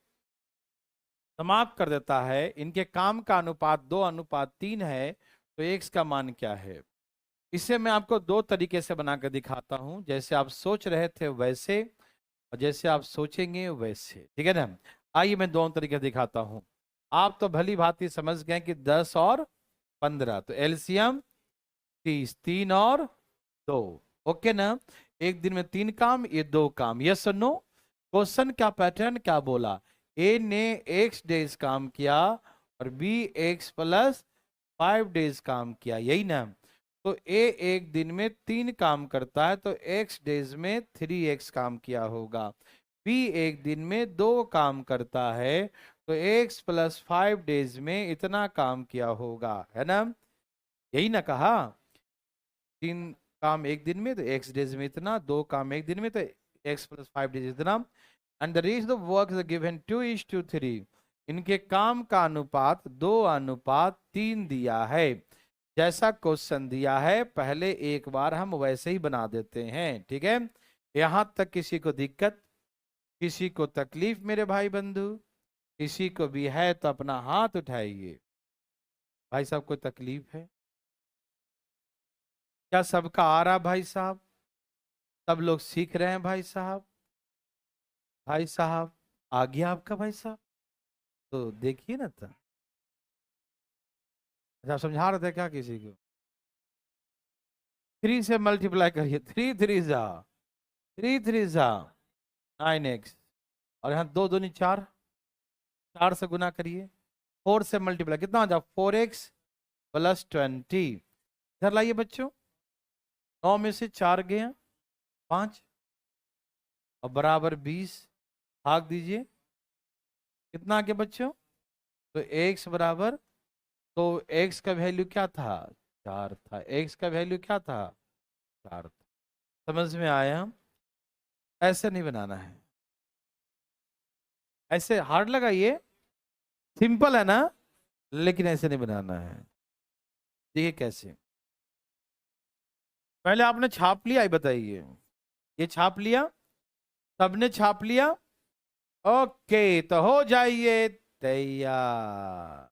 समाप्त कर देता है। इनके काम का अनुपात 2:3 है, तो x का मान क्या है? इसे मैं आपको दो तरीके से बनाकर दिखाता हूं, जैसे आप सोच रहे थे वैसे, और जैसे आप सोचेंगे वैसे, ठीक है ना। आइए मैं दोनों तरीके दिखाता हूं। आप तो भली भांति समझ गए कि 10 और 15, तो एलसीएम 30, 3 और 2, ओके ना। एक दिन में 3 काम, ये 2 काम, यस और नो। क्वेश्चन का पैटर्न क्या बोला? ए ने x डेज काम किया और बी x प्लस 5 डेज काम किया, यही ना। तो ए एक दिन में 3 काम करता है, तो x डेज में 3x काम किया होगा। बी एक दिन में 2 काम करता है, तो x प्लस 5 डेज में इतना काम किया होगा, है ना। यही ना कहा, 3 काम एक दिन में तो x डेज में इतना, 2 काम एक दिन में तो x प्लस 5 डेज इतना। And the ratio of work is given 2:3। इनके काम का अनुपात 2:3 दिया है। जैसा क्वेश्चन दिया है, पहले एक बार हम वैसे ही बना देते हैं, ठीक है। यहां तक किसी को दिक्कत, किसी को तकलीफ मेरे भाई बंधु? किसी को भी है तो अपना हाथ उठाइए। भाई साहब, कोई तकलीफ है क्या? सबका आ रहा भाई साहब? सब लोग सीख रहे हैं भाई साहब? भाई साहब, आ गया आपका भाई साहब? तो देखिए ना था। अच्छा, आप समझा रहे थे क्या किसी को? 3 से मल्टीप्लाई करिए, 3 3 जा 9x, और यहाँ 2 2 4, 4 से गुना करिए। 4 से मल्टीप्लाई कितना हो जाए? 4x plus 20। इधर लाइए बच्चों, 9 में से 4 गए 5, और बराबर 20, भाग दीजिए। कितना आ गया बच्चों? तो x बराबर, तो x का वैल्यू क्या था? 4 था। x का वैल्यू क्या था? 4 था। समझ में आया? ऐसे नहीं बनाना है, ऐसे हार्ड लगाइए, सिंपल है ना, लेकिन ऐसे नहीं बनाना है। देखिए कैसे, पहले आपने छाप लिया, ये बताइए। ये छाप लिया, सबने छाप लिया, ओके, तो हो जाइए तैयार।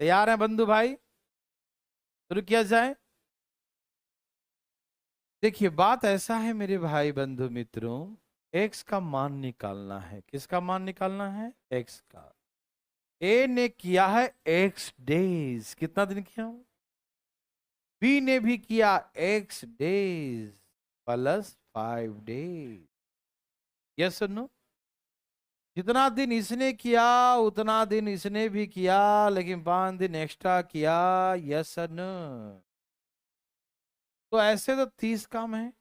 तैयार है बंधु भाई? शुरू किया जाए। देखिए, बात ऐसा है मेरे भाई बंधु मित्रों, एक्स का मान निकालना है। किसका मान निकालना है? एक्स का। ए ने किया है एक्स डेज, कितना दिन किया? बी ने भी किया x days plus 5 days, yes no. जितना दिन इसने किया उतना दिन इसने भी किया, लेकिन 5 दिन एक्स्ट्रा किया, यस नो। तो ऐसे तो 30 काम है,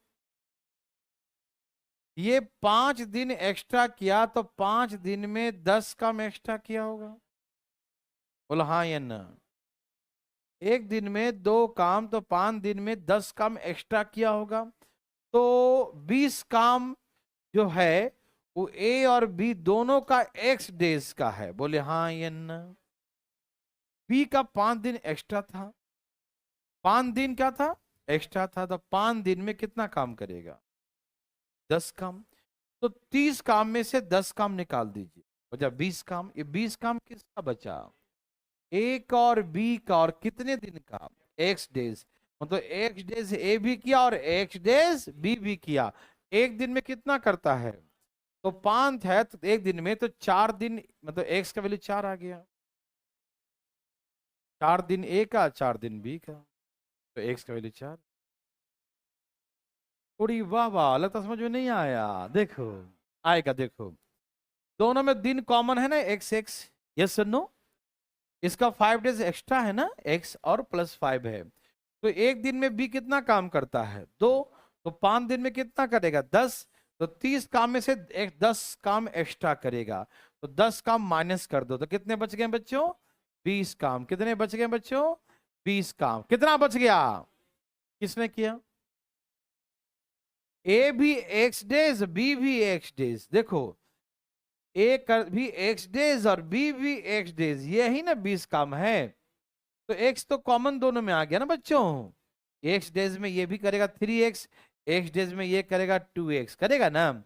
ये 5 दिन एक्स्ट्रा किया, तो 5 दिन में 10 काम एक्स्ट्रा किया होगा। बोला हाँ या ना? एक दिन में 2 काम, तो 5 दिन में 10 काम एक्स्ट्रा किया होगा। तो 20 काम जो है वो ए और बी दोनों का एक्स डेज का है। बोले हाँ या ना? बी का 5 दिन एक्स्ट्रा था, 5 दिन क्या था? एक्स्ट्रा था, तो 5 दिन में कितना काम करेगा? 10 काम। तो 30 काम में से 10 काम निकाल दीजिए, बचा 20 काम। ये 20 काम किसका बचा? एक और बी का। और कितने दिन का? X days. मतलब एक्स डेज ए भी किया और एक्स डेज बी भी किया। एक दिन में कितना करता है? तो 5 है, तो एक दिन में तो 4 दिन, मतलब एक्स का वैल्यू 4 आ गया। 4 दिन ए का, 4 दिन बी का, तो एक्स का वैल्यू 4। थोड़ी वाह वाह, लगता समझ में नहीं आया। देखो, आएगा देखो। दोनों में दिन कॉमन है ना, एक्स एक्स, यस और नो। इसका 5 डेज एक्स्ट्रा है ना, एक्स और +5 है। तो एक दिन में बी कितना काम करता है, 2। तो 5 दिन में कितना करेगा, 10। तो 30 काम में से 10 काम एक्स्ट्रा करेगा। तो 10 काम माइनस कर दो, तो कितने बच गए बच्चों, 20 काम। कितने बच गए बच्चों, 20 काम। कितना बच गया, किसने किया, ए भी एक्स डेज, बी भी एक्स डेज। देखो ए कर भी एक्स डेज और बी भी एक्स डेज, यही ना 20 काम है। तो एक्स तो कॉमन दोनों में आ गया ना बच्चों। एक्स डेज में ये भी करेगा 3x, एक्स डेज में ये करेगा 2x, करेगा ना।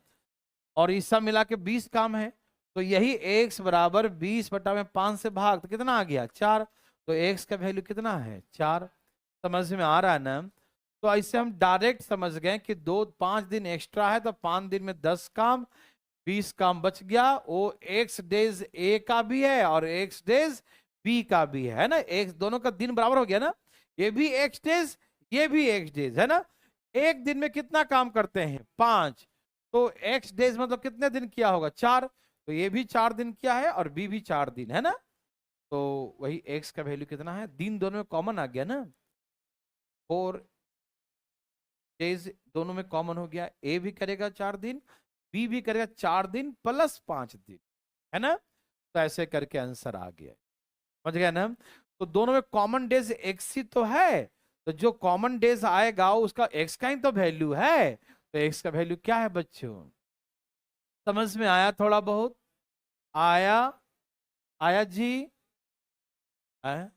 और इस सब मिला के 20 काम है। तो यही x बराबर 20/5 से भाग, तो कितना आ गया, 4। तो x का वैल्यू कितना है, 4। समझ में आ रहा है ना। तो इससे हम डायरेक्ट समझ गए कि 5 दिन एक्स्ट्रा है, तो 5 दिन में 10 काम, 20 काम बच गया। वो एक्स डेज ए का भी है और एक्स डेज बी का भी है ना, एक्स दोनों का दिन बराबर हो गया ना। ये भी एक्स डेज, ये भी एक्स डेज है ना। एक दिन में कितना काम करते हैं, 5। तो एक्स डेज मतलब कितने दिन किया होगा, 4। तो ये भी 4 दिन किया है और बी भी 4 दिन है ना। तो वही एक्स का वैल्यू कितना है, दिन दोनों में कॉमन आ गया ना, 4 डेज दोनों में कॉमन हो गया। ए भी करेगा 4 दिन, बी भी करेगा 4 दिन +5 दिन, है ना। तो ऐसे करके आंसर आ गया, समझ गया ना। तो दोनों में कॉमन डेज एक्स ही तो है। तो जो कॉमन डेज आएगा उसका एक्स का ही तो वैल्यू है। तो एक्स का वैल्यू क्या है बच्चों, समझ में आया, थोड़ा बहुत आया, आया जी, आया।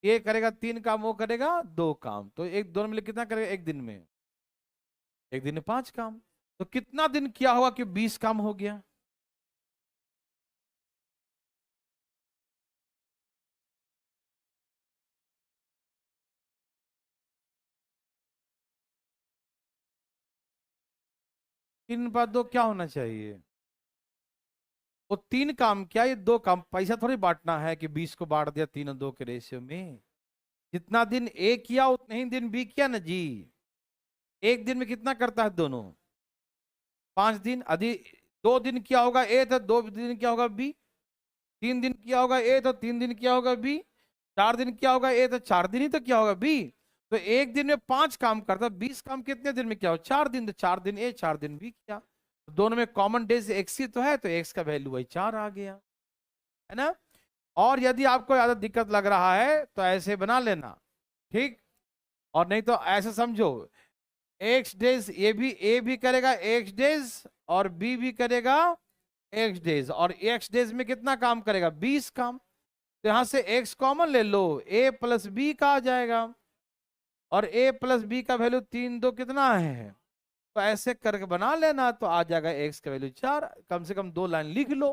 ये करेगा 3 काम, वो करेगा 2 काम, तो एक दोनों मिले कितना करेगा, एक दिन में, एक दिन में 5 काम। तो कितना दिन किया होगा कि 20 काम हो गया, 3/2 क्या होना चाहिए, वो 3 काम क्या, ये 2 काम, पैसा थोड़ी बांटना है कि 20 को बांट दिया 3 और 2 के रेशियो में। जितना दिन ए किया उतने ही दिन बी किया ना जी। एक दिन में कितना करता है दोनों, 5 दिन। यदि 2 दिन किया होगा ए तो 2 दिन किया होगा बी, 3 दिन किया होगा ए तो 3 दिन किया होगा बी, 4 दिन किया होगा ए तो 4 दिन ही तो किया होगा बी। तो एक दिन में 5 काम करता, 20 काम कितने दिन में किया हो, 4 दिन। तो 4 दिन ए 4 दिन बी किया। तो दोनों में कॉमन डेज एक्स ही तो है, तो एक्स का वैल्यू वही 4 आ गया, है ना। और यदि आपको ज्यादा दिक्कत लग रहा है तो ऐसे बना लेना, ठीक। और नहीं तो ऐसे समझो, एक्स डेज, ये भी ए भी करेगा एक्स डेज और बी भी करेगा एक्स डेज, और एक्स डेज में कितना काम करेगा, 20 काम। तो यहां से एक्स कॉमन ले लो, ए प्लस बी का आ जाएगा। और ए प्लस बी का वैल्यू 3 2 कितना है। तो ऐसे करके बना लेना, तो आ जाएगा एक्स का वैल्यू 4। कम से कम 2 लाइन लिख लो,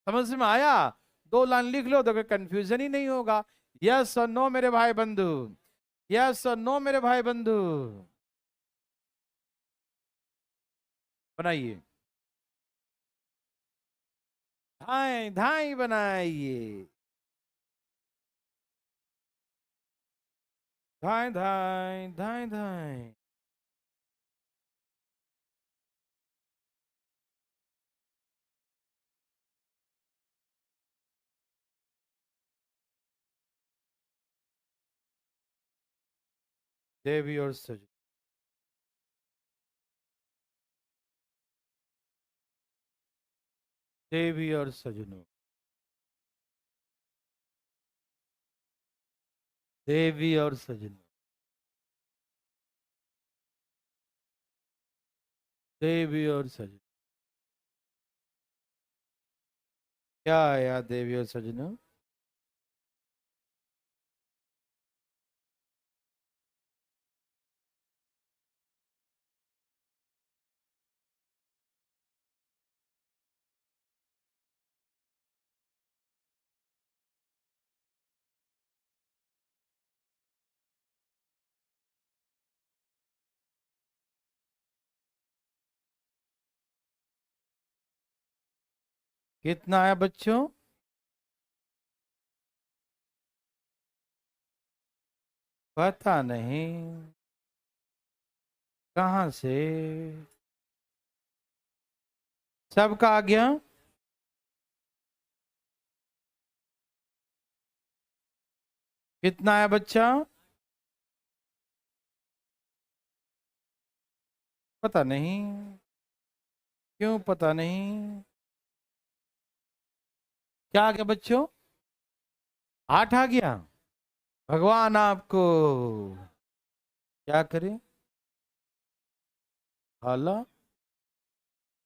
समझ में आया। 2 लाइन लिख लो तो कोई कंफ्यूजन ही नहीं होगा। यस और नो मेरे भाई बंधु, यस और नो मेरे भाई बंधु, बनाइए, धाई धाई बनाइए, धाई धाई धाई धाई। देवी और सजन, देवी और सजनों, देवी और सजनों, देवी और सजन, क्या आया देवी और सजनों, कितना आया बच्चों, पता नहीं। कहां से? सबका आ गया? कितना है बच्चा? पता नहीं। क्यों पता नहीं? क्या आ गया बच्चों? 8 आ गया। भगवान आपको क्या करे? भला?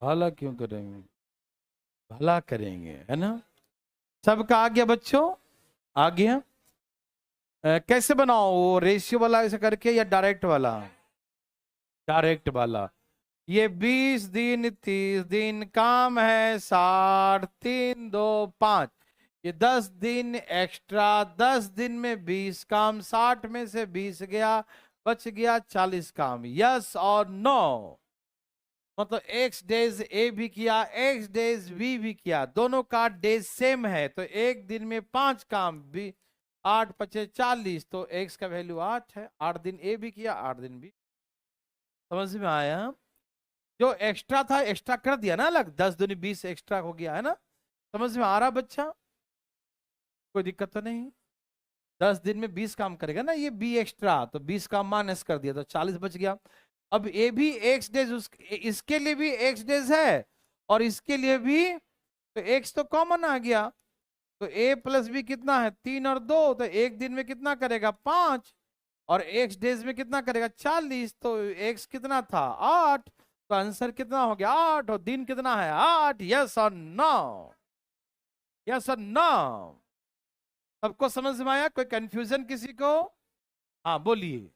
भला क्यों करेंगे? भला करेंगे, है ना? सबका आ गया बच्चों? आ गया। कैसे बनाओ, वो रेशियो वाला ऐसे करके या डायरेक्ट वाला? डायरेक्ट वाला। ये 20 दिन 30 दिन काम है, 60 3 2 5। ये 10 दिन एक्स्ट्रा, 10 दिन में 20 काम, 60 में से 20 गया, बच गया 40 काम। यस और नो? मतलब एक्स डेज ए भी किया, एक्स डेज बी भी किया, दोनों का डेज सेम है, तो एक दिन में 5 काम भी। 8 × 5 = 40, तो एक्स का वैल्यू 8 है। 8 दिन ए भी किया, 8 दिन भी। समझ में आया? जो एक्स्ट्रा था एक्स्ट्रा कर दिया ना अलग, 10 दूनी 20 एक्स्ट्रा हो गया, है ना? समझ में आ रहा बच्चा? कोई दिक्कत तो नहीं? 10 दिन में 20 काम करेगा ना, ये बी एक्स्ट्रा, तो 20 काम माइनस कर दिया तो 40 बच गया। अब ए भी एक्स डेज, इसके लिए भी एक्स डेज है और इसके लिए भी, तो एक्स तो कॉमन आ गया। तो ए प्लस बी कितना है? 3 और 2, तो एक दिन में कितना करेगा? 5। और एक्स डेज में कितना करेगा? 40। तो एक्स कितना था? 8। तो आंसर कितना हो गया? 8। और दिन कितना है? 8। यस और नो? यस और नो? सबको समझ में आया? कोई कंफ्यूजन किसी को? हाँ बोलिए।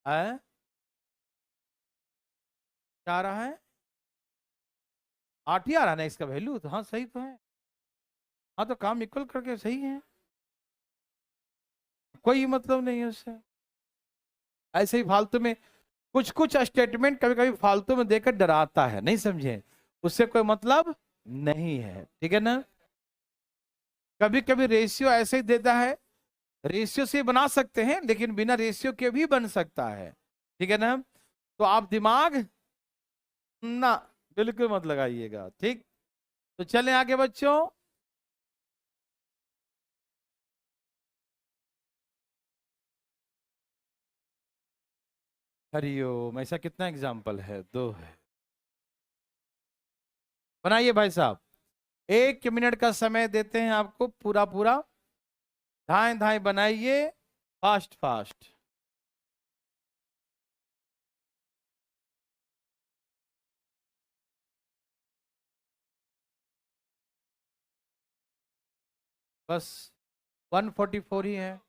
है? क्या आ रहा है? 8 ही आ रहा है ना इसका वैल्यू, तो हाँ सही तो है। हाँ तो काम इक्वल करके सही है, कोई मतलब नहीं है उससे। ऐसे ही फालतू में कुछ कुछ स्टेटमेंट कभी कभी फालतू में देकर डराता है, नहीं समझे? उससे कोई मतलब नहीं है, ठीक है ना? कभी कभी रेशियो ऐसे ही देता है, रेशियो से बना सकते हैं लेकिन बिना रेशियो के भी बन सकता है, ठीक है ना? तो आप दिमाग ना बिल्कुल मत लगाइएगा, ठीक? तो चलें आगे बच्चों। हरिओम। ऐसा कितना एग्जाम्पल है? 2 है। बनाइए भाई साहब। 1 मिनट का समय देते हैं आपको, पूरा पूरा धाए धाए बनाइए, फास्ट फास्ट। बस 144 ही है।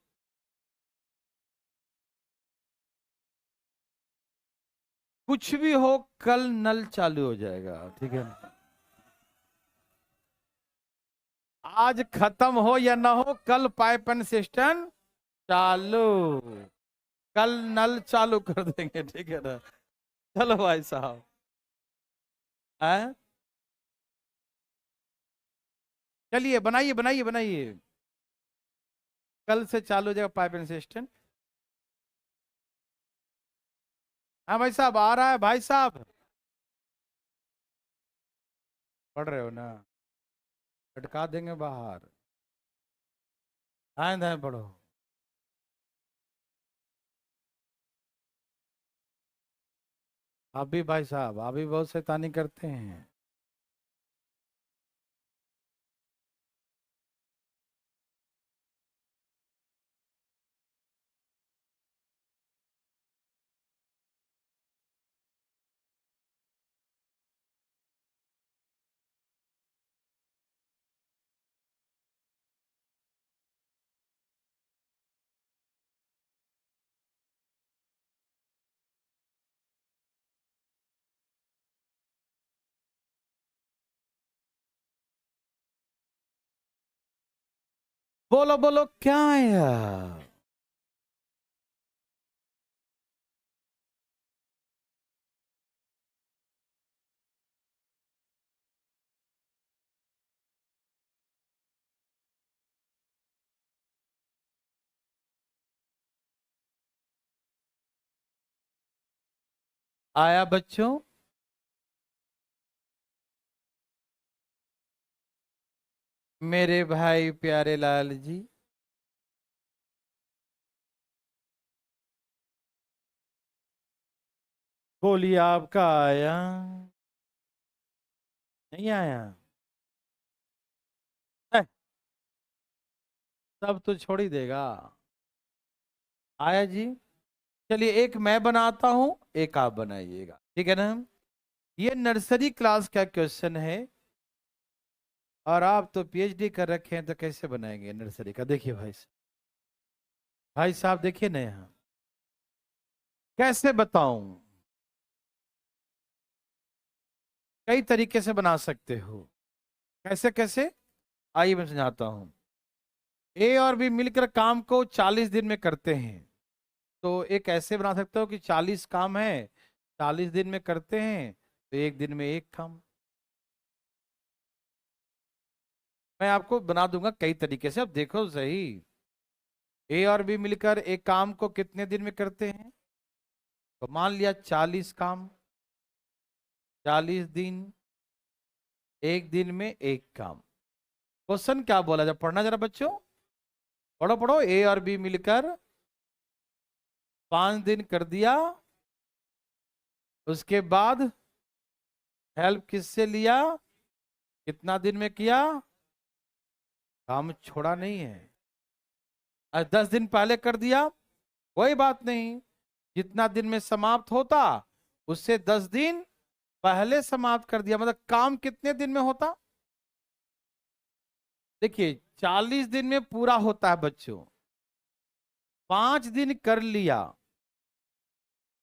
कुछ भी हो, कल नल चालू हो जाएगा, ठीक है ना? आज खत्म हो या ना हो, कल पाइप एंड सिस्टम चालू। कल नल चालू कर देंगे, ठीक है ना? चलो भाई साहब। हैं? चलिए बनाइए बनाइए बनाइए। कल से चालू हो जाएगा पाइप एंड सिस्टम। हाँ भाई साहब, आ रहा है भाई साहब। पढ़ रहे हो ना? लटका देंगे बाहर। आए धाए पढ़ो। आप भी भाई साहब, आप भी बहुत शैतानी करते हैं। बोलो बोलो, क्या है यार? आया बच्चों? मेरे भाई प्यारे लाल जी, बोलिए आपका आया? नहीं आया? है, सब तो छोड़ ही देगा। आया जी? चलिए एक मैं बनाता हूं, एक आप बनाइएगा, ठीक है ना? ये नर्सरी क्लास का क्वेश्चन है, और आप तो पीएचडी कर रखे हैं, तो कैसे बनाएंगे नर्सरी का? देखिए भाई साहब, भाई साहब देखिए ना यहाँ, कैसे बताऊं? कई तरीके से बना सकते हो। कैसे कैसे? आइए मैं समझाता हूँ। ए और बी मिलकर काम को 40 दिन में करते हैं, तो एक ऐसे बना सकते हो कि 40 काम है, 40 दिन में करते हैं, तो एक दिन में एक काम। मैं आपको बना दूंगा कई तरीके से, अब देखो सही। ए और बी मिलकर एक काम को कितने दिन में करते हैं? तो मान लिया 40 काम, 40 दिन, एक दिन में एक काम। क्वेश्चन क्या बोला, जब पढ़ना जरा बच्चों, पढ़ो पढ़ो। ए और बी मिलकर 5 दिन कर दिया, उसके बाद हेल्प किससे लिया, कितना दिन में किया, काम छोड़ा नहीं है। 10 दिन पहले कर दिया, कोई बात नहीं, जितना दिन में समाप्त होता उससे 10 दिन पहले समाप्त कर दिया, मतलब काम कितने दिन में होता? देखिए 40 दिन में पूरा होता है बच्चों, 5 दिन कर लिया,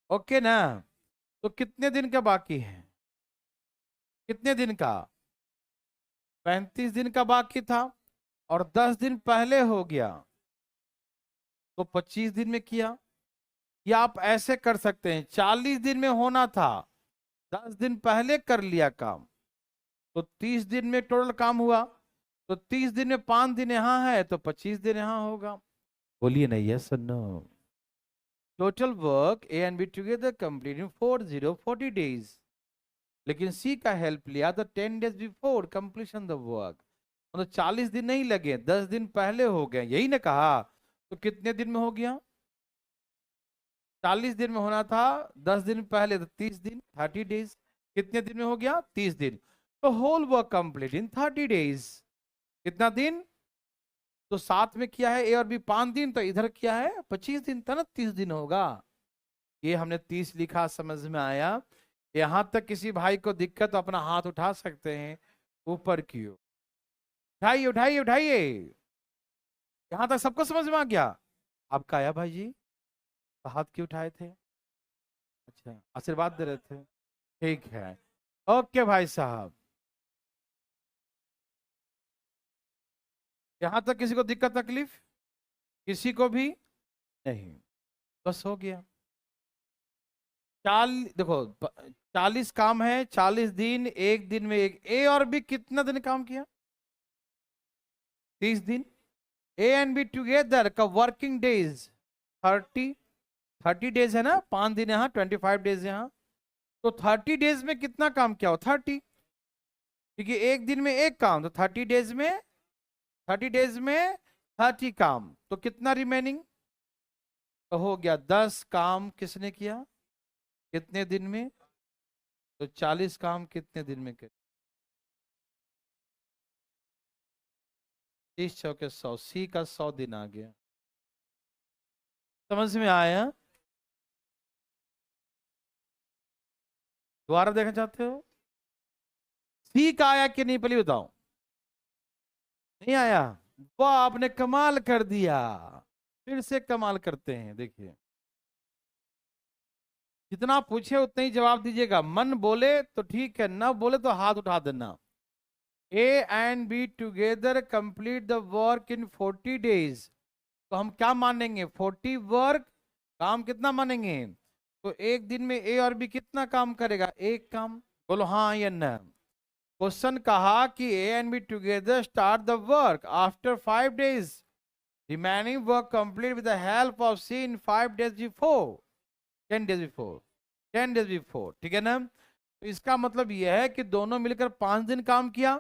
ओके ना? तो कितने दिन का बाकी है? कितने दिन का? 35 दिन का बाकी था, और 10 दिन पहले हो गया, तो 25 दिन में किया। या आप ऐसे कर सकते हैं, 40 दिन में होना था, 10 दिन पहले कर लिया काम, तो 30 दिन में टोटल काम हुआ। तो 30 दिन में 5 दिन यहाँ है, तो 25 दिन यहाँ होगा। बोलिए नहीं, yes no? Total work A and B together complete in 40 days, लेकिन सी का हेल्प लिया तो 10 days before completion the work, मतलब 40 दिन नहीं लगे, 10 दिन पहले हो गए, यही ने कहा। तो कितने दिन में हो गया? 40 दिन में होना था, 10 दिन पहले, तो 30 दिन, 30 डेज। कितने दिन में हो गया? 30 दिन। तो whole work complete in 30 days. कितना दिन? तो साथ में किया है ए और बी 5 दिन, तो इधर किया है 25 दिन, था ना? 30 दिन होगा। ये हमने 30 लिखा, समझ में आया? यहां तक किसी भाई को दिक्कत तो अपना हाथ उठा सकते हैं ऊपर की ओर। उठाइए उठाइए उठाइए। यहां तक सबको समझ में आ गया? आपका आया भाई जी? तो हाथ क्यों उठाए थे? अच्छा, आशीर्वाद दे रहे थे, ठीक है। ओके भाई साहब, यहां तक किसी को दिक्कत तकलीफ? किसी को भी नहीं? बस हो गया। चाल देखो, 40 काम है, 40 दिन, एक दिन में एक। ए और बी कितना दिन काम किया? 30 दिन। ए एंड बी टुगेदर का वर्किंग डेज 30, 30 डेज है ना? 5 दिन यहाँ, 25 डेज यहाँ, तो 30 डेज में कितना काम किया हो? 30, क्योंकि एक दिन में एक काम, तो 30 डेज में 30 काम, तो कितना रिमेनिंग? तो हो गया 10 काम किसने किया, कितने दिन में? तो 40 काम कितने दिन में कर? 30 चौके 100, सी का 100 दिन आ गया। समझ में आया? दोबारा देखना चाहते हो? सी का आया कि नहीं, पहले बताओ। नहीं आया? वाह, आपने कमाल कर दिया। फिर से कमाल करते हैं, देखिए जितना पूछे उतना ही जवाब दीजिएगा, मन बोले तो ठीक है, ना बोले तो हाथ उठा देना। ए and B together complete the work in 40 days, तो हम क्या मानेंगे? 40 वर्क, काम कितना मानेंगे? तो एक दिन में ए और बी कितना काम करेगा? एक काम। बोलो हाँ या ना? क्वेश्चन कहा कि A and B together start the work after 5 days, remaining work complete with the help of C in 5 days before, 10 days before. 10 days before, ठीक है ना। तो इसका मतलब यह है कि दोनों मिलकर 5 दिन काम किया,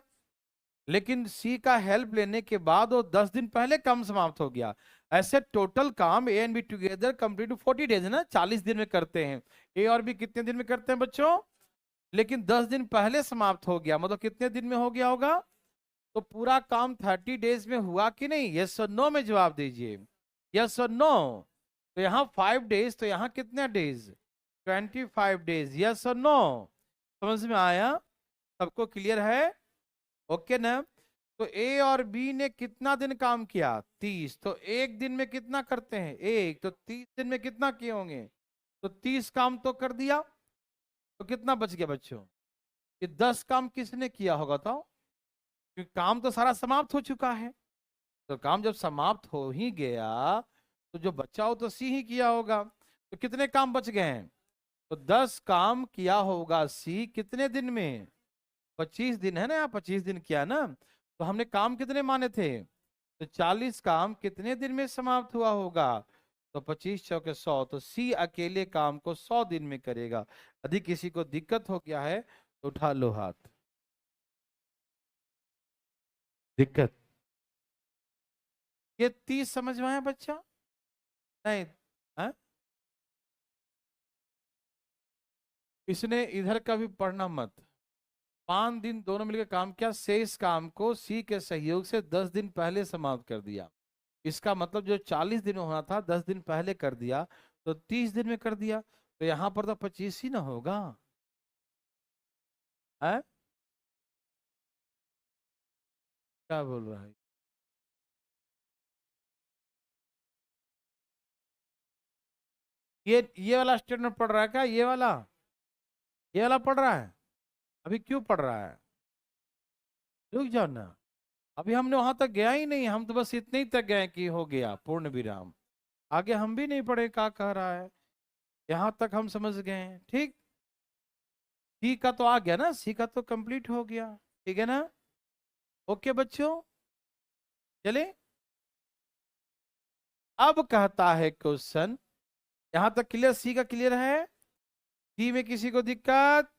लेकिन सी का हेल्प लेने के बाद वो 10 दिन पहले काम समाप्त हो गया। ऐसे टोटल काम ए and B together complete 40 days है ना, 40 दिन में करते हैं। ए और बी कितने दिन में करते हैं बच्चों? लेकिन 10 दिन पहले समाप्त हो गया, मतलब कितने दिन में हो गया होगा? तो पूरा काम 30 डेज में हुआ कि नहीं? यस और नो में जवाब दीजिए, यस और नो। तो यहाँ 5 डेज, तो यहाँ कितने डेज? 25 डेज, यस और नो। समझ में आया? सबको क्लियर है? ओके ना। तो ए और बी ने कितना दिन काम किया? 30। तो एक दिन में कितना करते हैं? एक। तो 30 दिन में कितना किए होंगे? तो 30 काम तो कर दिया। तो कितना बच गया बच्चों? ये 10 काम किसने किया होगा? तो क्योंकि काम तो सारा समाप्त हो चुका है। तो काम जब समाप्त हो ही गया तो जो बचा हो तो सी ही किया होगा। तो कितने काम बच गए हैं? तो 10 काम किया होगा सी कितने दिन में? 25 दिन है ना, यहाँ 25 दिन किया ना। तो हमने काम कितने माने थे? तो 40 काम कितने दिन में समाप्त हुआ होगा? तो 25 चौके 100। तो सी अकेले काम को 100 दिन में करेगा। यदि किसी को दिक्कत हो गया है तो उठा लो हाथ। दिक्कत? ये 30 समझ में आया बच्चा? नहीं है? इसने इधर का भी पढ़ना मत। 5 दिन दोनों मिलकर काम किया, शेष काम को सी के सहयोग से 10 दिन पहले समाप्त कर दिया। इसका मतलब जो 40 दिन होना था 10 दिन पहले कर दिया, तो 30 दिन में कर दिया। तो यहां पर तो 25 ही ना होगा है? क्या बोल रहा है? ये वाला स्टेटमेंट पढ़ रहा है क्या? ये वाला पढ़ रहा है? अभी क्यों पढ़ रहा है? रुक जाओ ना, अभी हमने वहां तक गया ही नहीं। हम तो बस इतने ही तक गए कि हो गया पूर्ण विराम। आगे हम भी नहीं पढ़े क्या कह रहा है। यहां तक हम समझ गए हैं, ठीक। सी का तो आ गया ना, सी का तो कंप्लीट हो गया, ठीक है ना। ओके बच्चों, चले। अब कहता है क्वेश्चन, यहां तक क्लियर? सी का क्लियर है? सी में किसी को दिक्कत?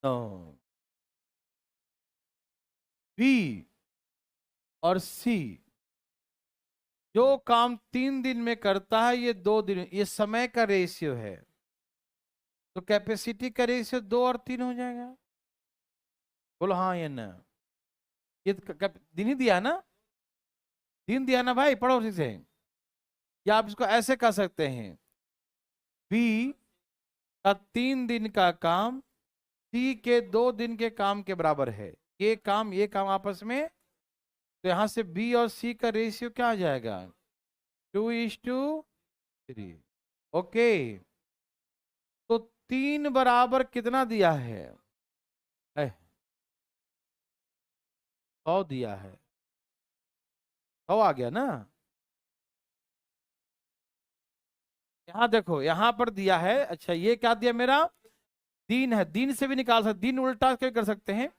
नो। बी और सी जो काम 3 दिन में करता है ये 2 दिन, ये समय का रेशियो है। तो कैपेसिटी का रेशियो 2 और 3 हो जाएगा। बोलो हाँ या ना। ये दिन ही दिया ना, दिन दिया ना भाई, पढ़ो उसी से। या आप इसको ऐसे कह सकते हैं, बी का 3 दिन का काम सी के 2 दिन के काम के बराबर है। ये काम आपस में, तो यहां से बी और सी का रेशियो क्या आ जाएगा? 2:3। ओके। तो 3 बराबर कितना दिया है? 100 दिया है। 100 आ गया ना। यहाँ देखो, यहाँ पर दिया है। अच्छा ये क्या दिया मेरा? दिन है, दिन से भी निकाल सकते, दिन उल्टा क्या कर सकते हैं?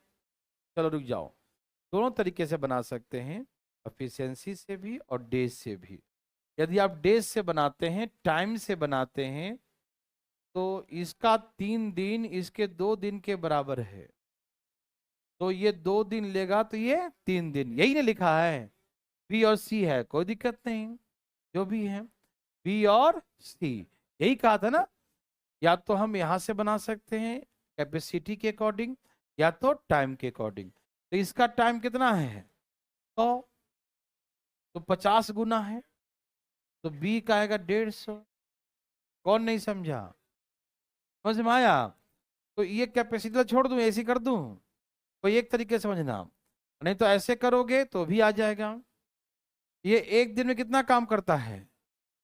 चलो रुक जाओ, दोनों तरीके से बना सकते हैं, एफिशिएंसी से भी और डेज से भी। यदि आप डेज से बनाते हैं, टाइम से बनाते हैं, तो इसका 3 दिन इसके 2 दिन के बराबर है। तो ये 2 दिन लेगा तो ये 3 दिन, यही ने लिखा है। बी और सी है, कोई दिक्कत नहीं, जो भी है बी और सी, यही कहा था ना। या तो हम यहां से बना सकते हैं कैपेसिटी के अकॉर्डिंग, या तो टाइम के अकॉर्डिंग। तो इसका टाइम कितना है? 100। तो 50 गुना है, तो बी का आएगा 150। कौन नहीं समझा? समझ में आया? तो ये कैपेसिटी तो छोड़ दूं, ऐसी कर दूं? कोई एक तरीके से समझना, नहीं तो ऐसे करोगे तो भी आ जाएगा। ये एक दिन में कितना काम करता है?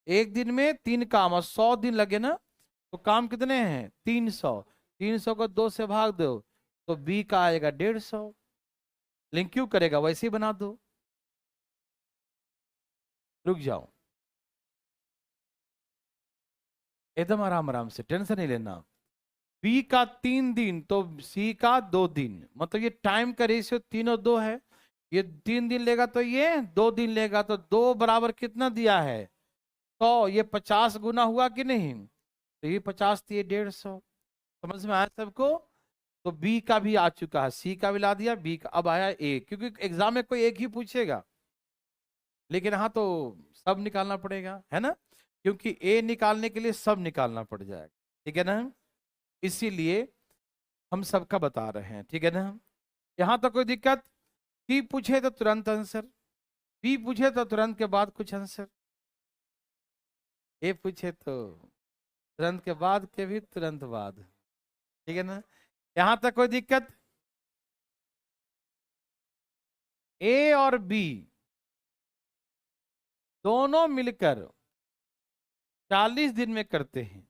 एक दिन में 3 काम, और 100 दिन लगे ना, तो काम कितने हैं? 300। 300 को 2 से भाग दो, तो बी का आएगा 150। लिंक क्यों करेगा, वैसे ही बना दो। रुक जाओ, एकदम आराम आराम से, टेंशन नहीं लेना। बी का 3 दिन तो सी का 2 दिन, मतलब ये टाइम का रेशियो 3 और 2 है। ये 3 दिन लेगा तो ये 2 दिन लेगा, तो 2 बराबर कितना दिया है? 100। ये 50 गुना हुआ कि नहीं? तो ये 50 थी, 150। समझ में आया सबको? तो बी का भी आ चुका है, सी का भी ला दिया, बी का अब आया ए, क्योंकि एग्जाम में कोई एक ही पूछेगा, लेकिन यहाँ तो सब निकालना पड़ेगा, है ना, क्योंकि ए निकालने के लिए सब निकालना पड़ जाएगा, ठीक है ना, इसीलिए हम सबका बता रहे हैं, ठीक है ना। यहाँ तो कोई दिक्कत, सी पूछे तो तुरंत आंसर, बी पूछे तो तुरंत के बाद कुछ आंसर, ए पूछे तो तुरंत के बाद के भी तुरंत बाद, ठीक है ना। यहाँ तक कोई दिक्कत? ए और बी दोनों मिलकर 40 दिन में करते हैं,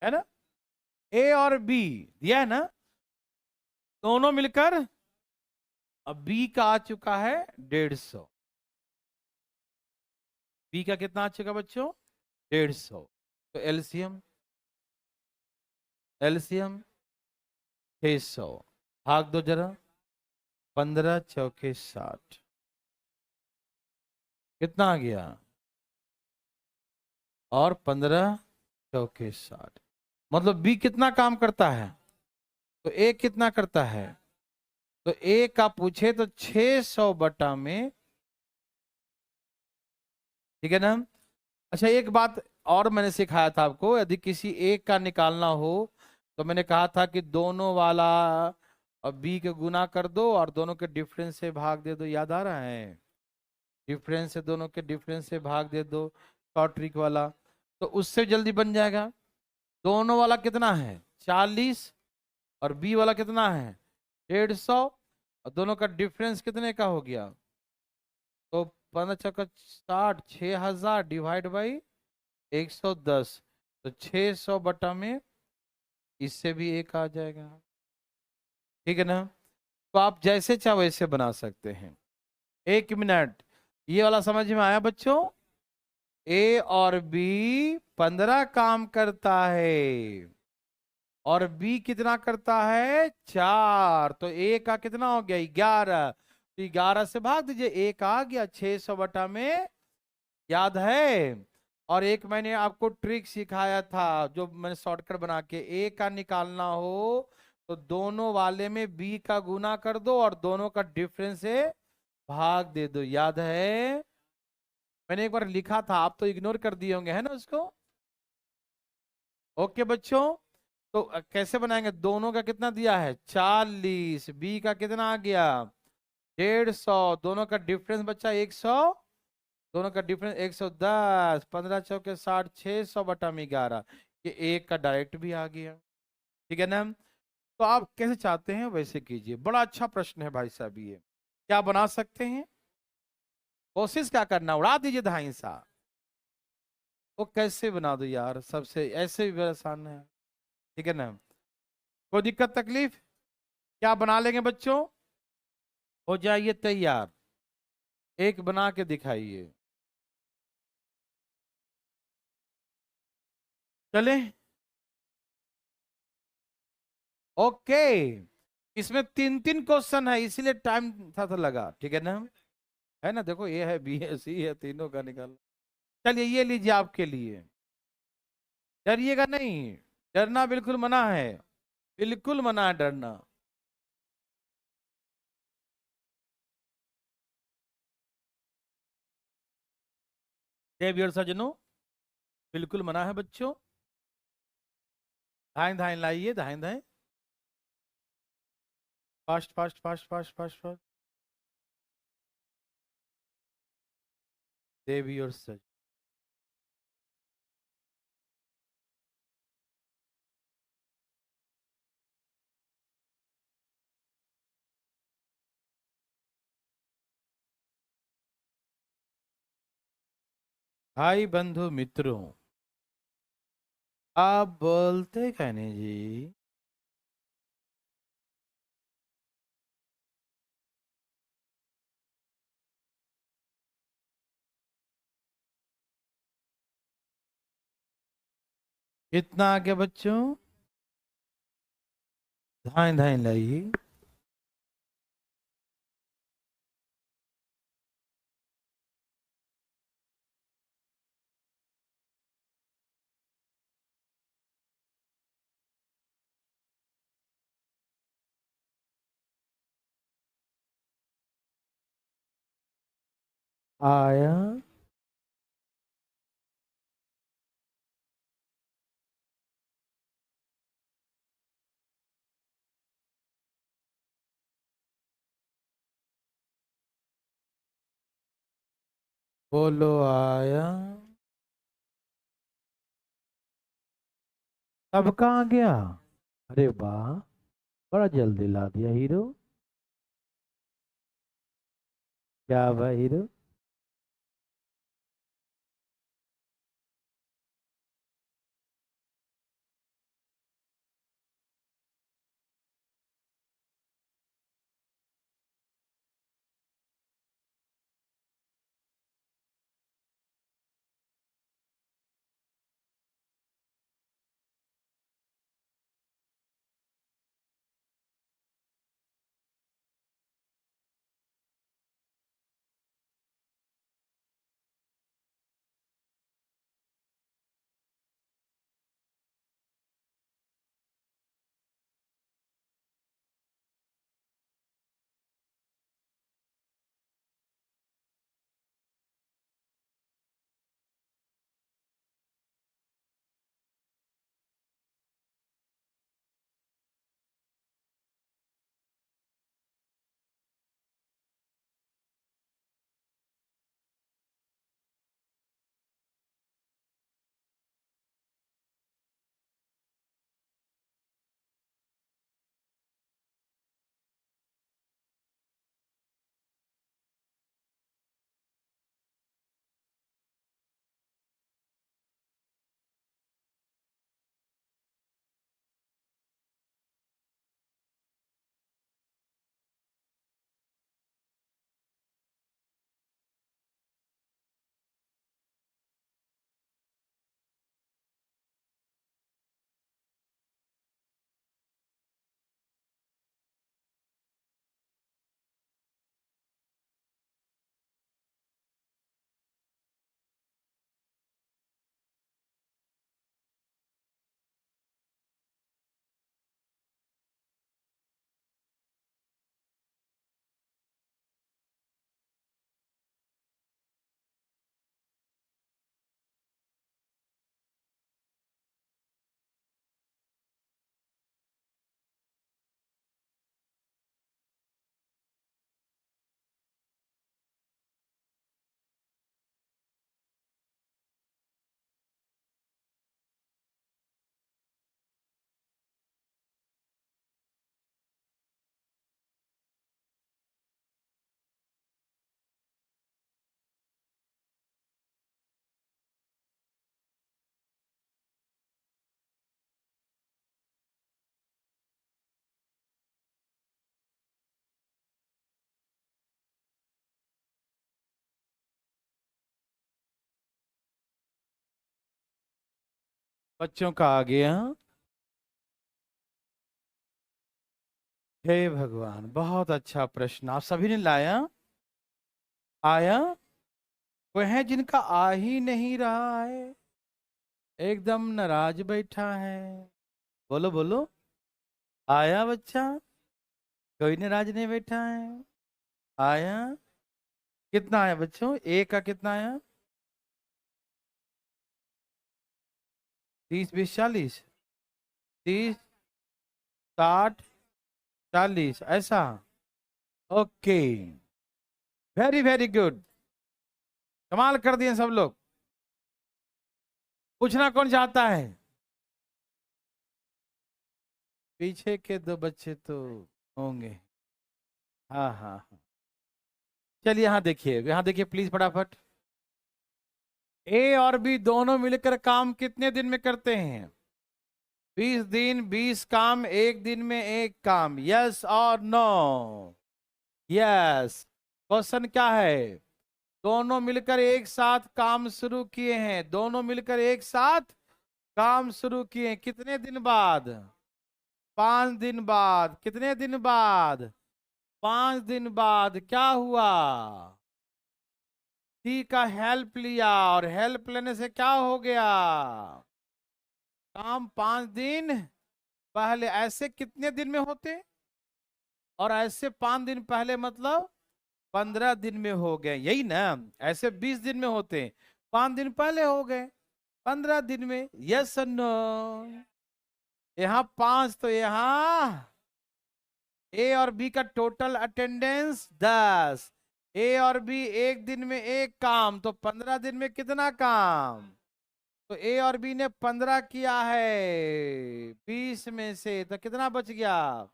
है ना, ए और बी दिया है ना, दोनों मिलकर, अब बी का आ चुका है 150, बी का कितना आ चुका बच्चों? 150, तो एलसीएम, एलसीएम 600, भाग दो जरा, 15 चौके 60, कितना आ गया? और 15 चौके 60, मतलब बी कितना काम करता है, तो ए कितना करता है, तो ए का पूछे तो 600 बटा में, ठीक है ना। अच्छा एक बात और मैंने सिखाया था आपको, यदि किसी एक का निकालना हो तो मैंने कहा था कि दोनों वाला और बी के गुना कर दो और दोनों के डिफरेंस से भाग दे दो, याद आ रहा है, डिफरेंस से, दोनों के डिफरेंस से भाग दे दो, शॉर्ट ट्रिक वाला, तो उससे जल्दी बन जाएगा। दोनों वाला कितना है 40 और बी वाला कितना है 150, और दोनों का डिफरेंस कितने का हो गया, तो 15 चौका 60, 6000 डिवाइड बाई 110, तो 600 बटा में इससे भी एक आ जाएगा, ठीक है ना। तो आप जैसे चाहे वैसे बना सकते हैं। 1 मिनट, ये वाला समझ में आया बच्चों? ए और बी 15 काम करता है और बी कितना करता है 4, तो ए का कितना हो गया 11, तो 11 से भाग दीजिए, एक आ गया 600 बटा में, याद है। और एक मैंने आपको ट्रिक सिखाया था, जो मैंने शॉर्टकट बना के, ए का निकालना हो तो दोनों वाले में बी का गुना कर दो और दोनों का डिफरेंस से भाग दे दो, याद है, मैंने एक बार लिखा था, आप तो इग्नोर कर दिए होंगे, है ना उसको। ओके बच्चों, तो कैसे बनाएंगे, दोनों का कितना दिया है 40, बी का कितना आ गया 150, दोनों का डिफरेंस बचा 100, दोनों का डिफरेंस 110, 15 चौके 60, 600 बटा में 11, ये एक का डायरेक्ट भी आ गया, ठीक है ना। तो आप कैसे चाहते हैं वैसे कीजिए, बड़ा अच्छा प्रश्न है भाई साहब, ये क्या बना सकते हैं, कोशिश क्या करना, उड़ा दीजिए धाई सा, वो कैसे बना दो यार, सबसे ऐसे भी आसान है, ठीक है ना, कोई दिक्कत तकलीफ, क्या बना लेंगे बच्चों, हो जाइए तैयार, एक बना के दिखाइए, चले, ओके, इसमें 3 3 क्वेश्चन है इसीलिए टाइम था लगा, ठीक है ना, है ना, देखो ये है बी है सी है, तीनों का निकाल, चलिए ये लीजिए आपके लिए, डरिएगा नहीं, डरना बिल्कुल मना है, बिल्कुल मना है डरना, देवियर सजनों, बिल्कुल मना है बच्चों, धाए धाए लाइए, धाए धाए, fast fast fast fast fast fast, देवियर सज, भाई बंधु मित्रों, आप बोलते कहने जी, कितना आगे बच्चों, धाए धाए लाइए, आया, बोलो आया, अब कहाँ गया? अरे वाह, बड़ा जल्दी ला दिया हीरो। क्या भाई हीरो? बच्चों का आ गया। हे भगवान, बहुत अच्छा प्रश्न आप सभी ने लाया। आया, कोई है जिनका आ ही नहीं रहा है, एकदम नाराज बैठा है? बोलो बोलो, आया बच्चा? कोई नाराज नहीं बैठा है? आया? कितना आया बच्चों? ए का कितना आया? 30 20 40, 30 60 40, ऐसा? ओके, वेरी वेरी गुड, कमाल कर दिए सब लोग। पूछना कौन चाहता है? पीछे के दो बच्चे तो होंगे। हाँ हाँ हाँ, चलिए यहाँ देखिए प्लीज फटाफट। ए और बी दोनों मिलकर काम कितने दिन में करते हैं? 20 दिन, 20 काम, एक दिन में एक काम, यस और नो? यस। क्वेश्चन क्या है? दोनों मिलकर एक साथ काम शुरू किए हैं, दोनों मिलकर एक साथ काम शुरू किए हैं, कितने दिन बाद? 5 दिन बाद। कितने दिन बाद? 5 दिन बाद। क्या हुआ? सी का हेल्प लिया, और हेल्प लेने से क्या हो गया? काम 5 दिन पहले। ऐसे कितने दिन में होते? और ऐसे 5 दिन पहले मतलब 15 दिन में हो गए, यही ना। ऐसे 20 दिन में होते हैं, 5 दिन पहले हो गए 15 दिन में। यस और नो? यहाँ 5 तो यहाँ ए और बी का टोटल अटेंडेंस 10। ए और बी एक दिन में एक काम, तो 15 दिन में कितना काम? तो ए और बी ने 15 किया है 20 में से, तो कितना बच गया?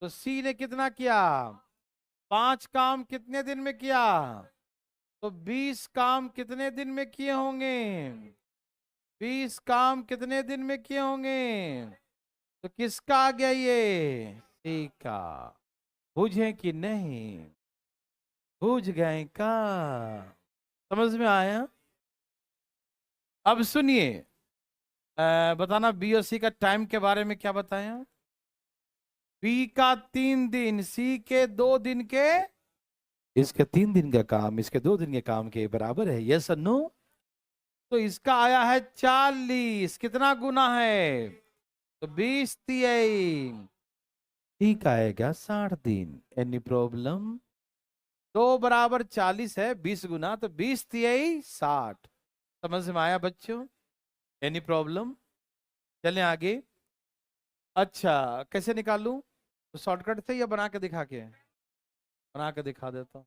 तो सी ने कितना किया? 5 काम कितने दिन में किया? तो 20 काम कितने दिन में किए होंगे? 20 काम कितने दिन में किए होंगे? तो किसका आ गया ये? सी का। बुझे कि नहीं? बुझ गए का? समझ में आया? अब सुनिए, बताना बी और सी का टाइम के बारे में क्या बताया। बी का 3 दिन, सी के 2 दिन के, इसके 3 दिन का काम इसके 2 दिन के काम के बराबर है। यस और नो? तो इसका आया है 40। कितना गुना है? तो 20 तिहाई। ठीक आएगा 60 दिन। Any problem? 2 बराबर 40 है, 20 गुना, तो 20 तिहाई 60। समझ में आया बच्चों? Any problem? चलें आगे। अच्छा, कैसे निकालूं? तो शॉर्टकट से या बना के दिखा के? बना के दिखा देता हूं।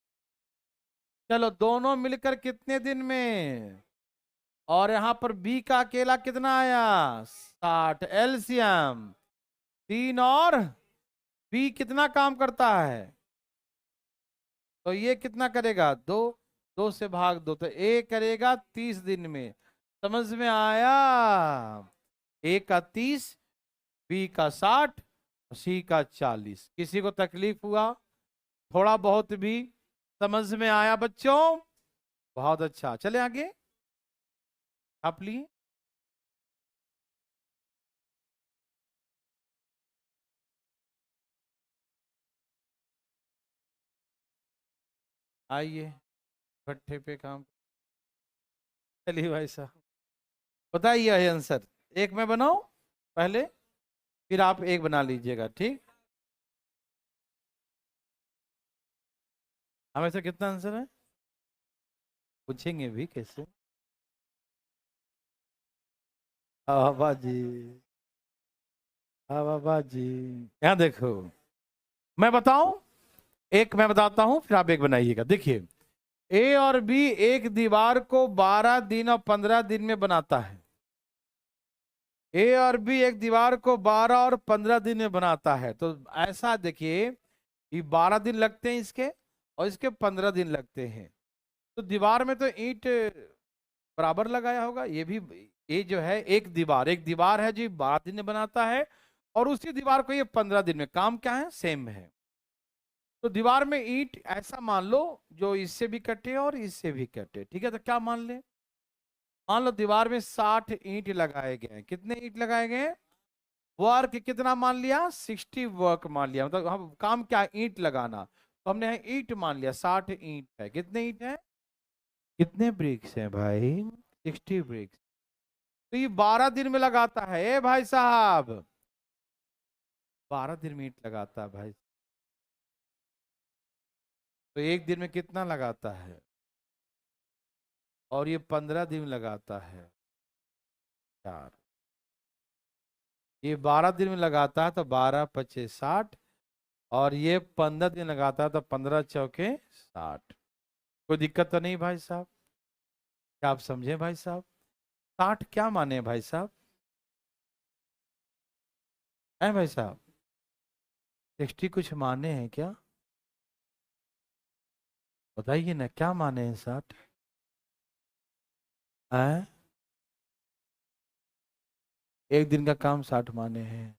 चलो, दोनों मिलकर कितने दिन में? और यहां पर बी का अकेला कितना आया? 60। एलसीएम 3 और बी कितना काम करता है? तो ये कितना करेगा? 2। 2 से भाग दो, तो ए करेगा 30 दिन में। समझ में आया? ए का 30, बी का 60, सी का 40। किसी को तकलीफ हुआ? थोड़ा बहुत भी समझ में आया बच्चों? बहुत अच्छा। चले आगे। आप लिए आइए भट्ठे पे काम। चलिए भाई साहब, बताइए आंसर। एक मैं बनाऊं पहले, फिर आप एक बना लीजिएगा, ठीक? हमें से कितना आंसर है? पूछेंगे भी कैसे? हाँ बाबा जी, हाँ बाबा जी। यहाँ देखो, मैं बताऊं, एक मैं बताता हूं, फिर आप एक बनाइएगा। देखिए, ए और बी एक दीवार को 12 दिन और 15 दिन में बनाता है। ए और बी एक दीवार को 12 और 15 दिन में बनाता है। तो ऐसा देखिए, ये 12 दिन लगते हैं इसके, और इसके 15 दिन लगते हैं। तो दीवार में तो ईंट बराबर लगाया होगा। ये भी, ये जो है एक दीवार है जो 12 दिन में बनाता है, और उसी दीवार को ये 15 दिन में। काम क्या है? सेम है। तो दीवार में ईंट ऐसा मान लो जो इससे भी कटे और इससे भी कटे, ठीक है? तो क्या मान ले? मान लो दीवार में 60 ईंट लगाए गए हैं। कितने ईंट लगाए गए हैं? वर्क कितना मान लिया? 60 वर्क मान लिया। मतलब हम काम क्या? ईंट लगाना। तो हमने यहाँ ईंट मान लिया, 60 ईंट है। कितने ईंट है? कितने ब्रिक्स हैं भाई? 60 ब्रिक्स। तो ये 12 दिन में लगाता है। ए भाई साहब, 12 दिन में ईंट लगाता है भाई। तो एक दिन में कितना लगाता है? और ये 15 दिन लगाता है। 4। ये 12 दिन में लगाता है, तो 12 पचे 60, और ये 15 दिन लगाता है, तो 15 चौके 60। कोई दिक्कत तो नहीं भाई साहब? क्या आप समझे भाई साहब? 60 क्या माने भाई साहब? है भाई साहब? 60 कुछ माने हैं क्या? बताइए ना, क्या माने हैं 60? है? एक दिन का काम 60 माने हैं।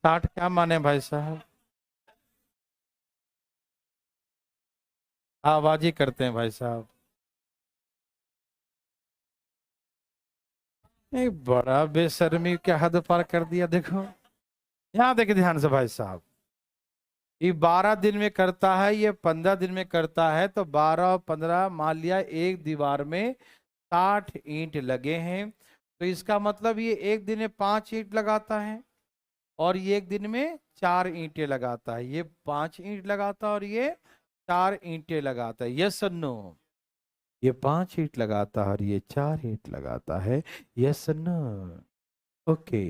साठ क्या माने भाई साहब? आवाजी करते हैं भाई साहब। एक बड़ा बेशर्मी क्या हद पार कर दिया। देखो, यहाँ देखिए ध्यान से भाई साहब, ये 12 दिन में करता है, ये 15 दिन में करता है, तो 12 और 15 मान लिया एक दीवार में 60 ईंट लगे हैं, तो इसका मतलब ये एक दिन में 5 ईंट लगाता है और ये एक दिन में 4 ईंटें लगाता है। ये 5 ईंट लगाता है और ये 4 ईंटें लगाता है। यस और नो? ये 5 ईंट लगाता है और ये 4 ईंट लगाता है। यस और नो? ओके।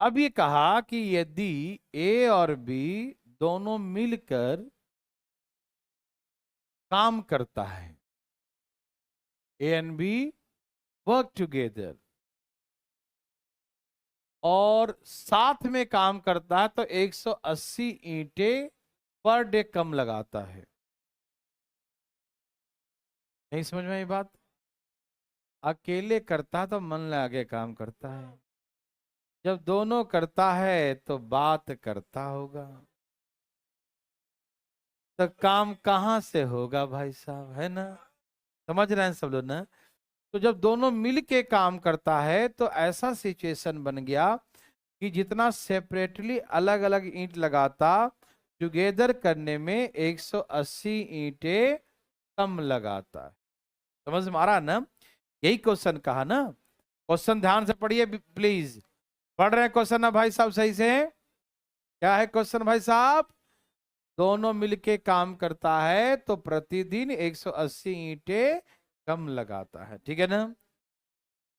अब ये कहा कि यदि ए और बी दोनों मिलकर काम करता है, A and B work together, और साथ में काम करता है, तो 180 ईंटें पर डे कम लगाता है। नहीं समझ में आई बात? अकेले करता है तो मन लगा के काम करता है, जब दोनों करता है तो बात करता होगा, तो काम कहां से होगा भाई साहब, है ना? समझ रहे हैं सब लोग ना? तो जब दोनों मिल के काम करता है तो ऐसा सिचुएशन बन गया कि जितना सेपरेटली अलग अलग ईंट लगाता, टुगेदर करने में 180 ईंटें कम लगाता है। समझ में आ रहा ना? यही क्वेश्चन कहा ना। क्वेश्चन ध्यान से पढ़िए प्लीज। पढ़ रहे हैं क्वेश्चन ना भाई साहब सही से? क्या है क्वेश्चन भाई साहब? दोनों मिलके काम करता है तो प्रतिदिन 180 ईंटें कम लगाता है, ठीक है ना?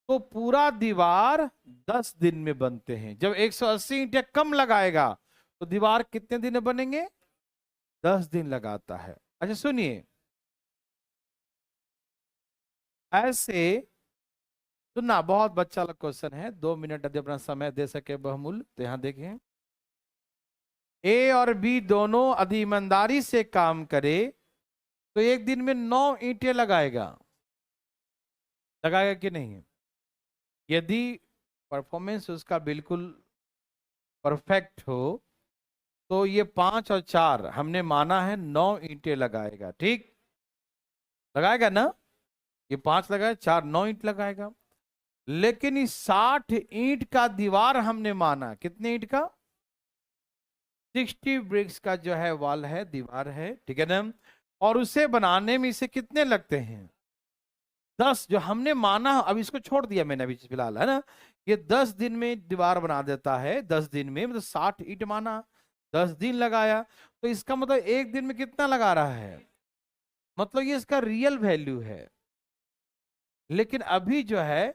तो पूरा दीवार 10 दिन में बनते हैं। जब 180 ईंटें कम लगाएगा तो दीवार कितने दिन में बनेंगे? 10 दिन लगाता है। अच्छा सुनिए, ऐसे सुनना, बहुत बच्चा वाला क्वेश्चन है, 2 मिनट यदि अपना समय दे सके बहुमूल्य तो यहां देखें। ए और बी दोनों यदि ईमानदारी से काम करे तो एक दिन में 9 ईंटें लगाएगा। लगाएगा कि नहीं? यदि परफॉर्मेंस उसका बिल्कुल परफेक्ट हो तो ये 5 और 4 हमने माना है 9 ईंटें लगाएगा, ठीक? लगाएगा ना? ये 5 लगाए, 4, 9 ईंट लगाएगा। लेकिन इस 60 ईंट का दीवार हमने माना, कितने ईंट का? 60 ब्रिक्स का जो है वॉल है, दीवार है, ठीक है ना? और उसे बनाने में इसे कितने लगते हैं? 10 जो हमने माना, अब इसको छोड़ दिया मैंने अभी फिलहाल, है ना? ये 10 दिन में दीवार बना देता है, 10 दिन में, मतलब 60 ईंट माना, 10 दिन लगाया, तो इसका मतलब एक दिन में कितना लगा रहा है? मतलब ये इसका रियल वैल्यू है। लेकिन अभी जो है,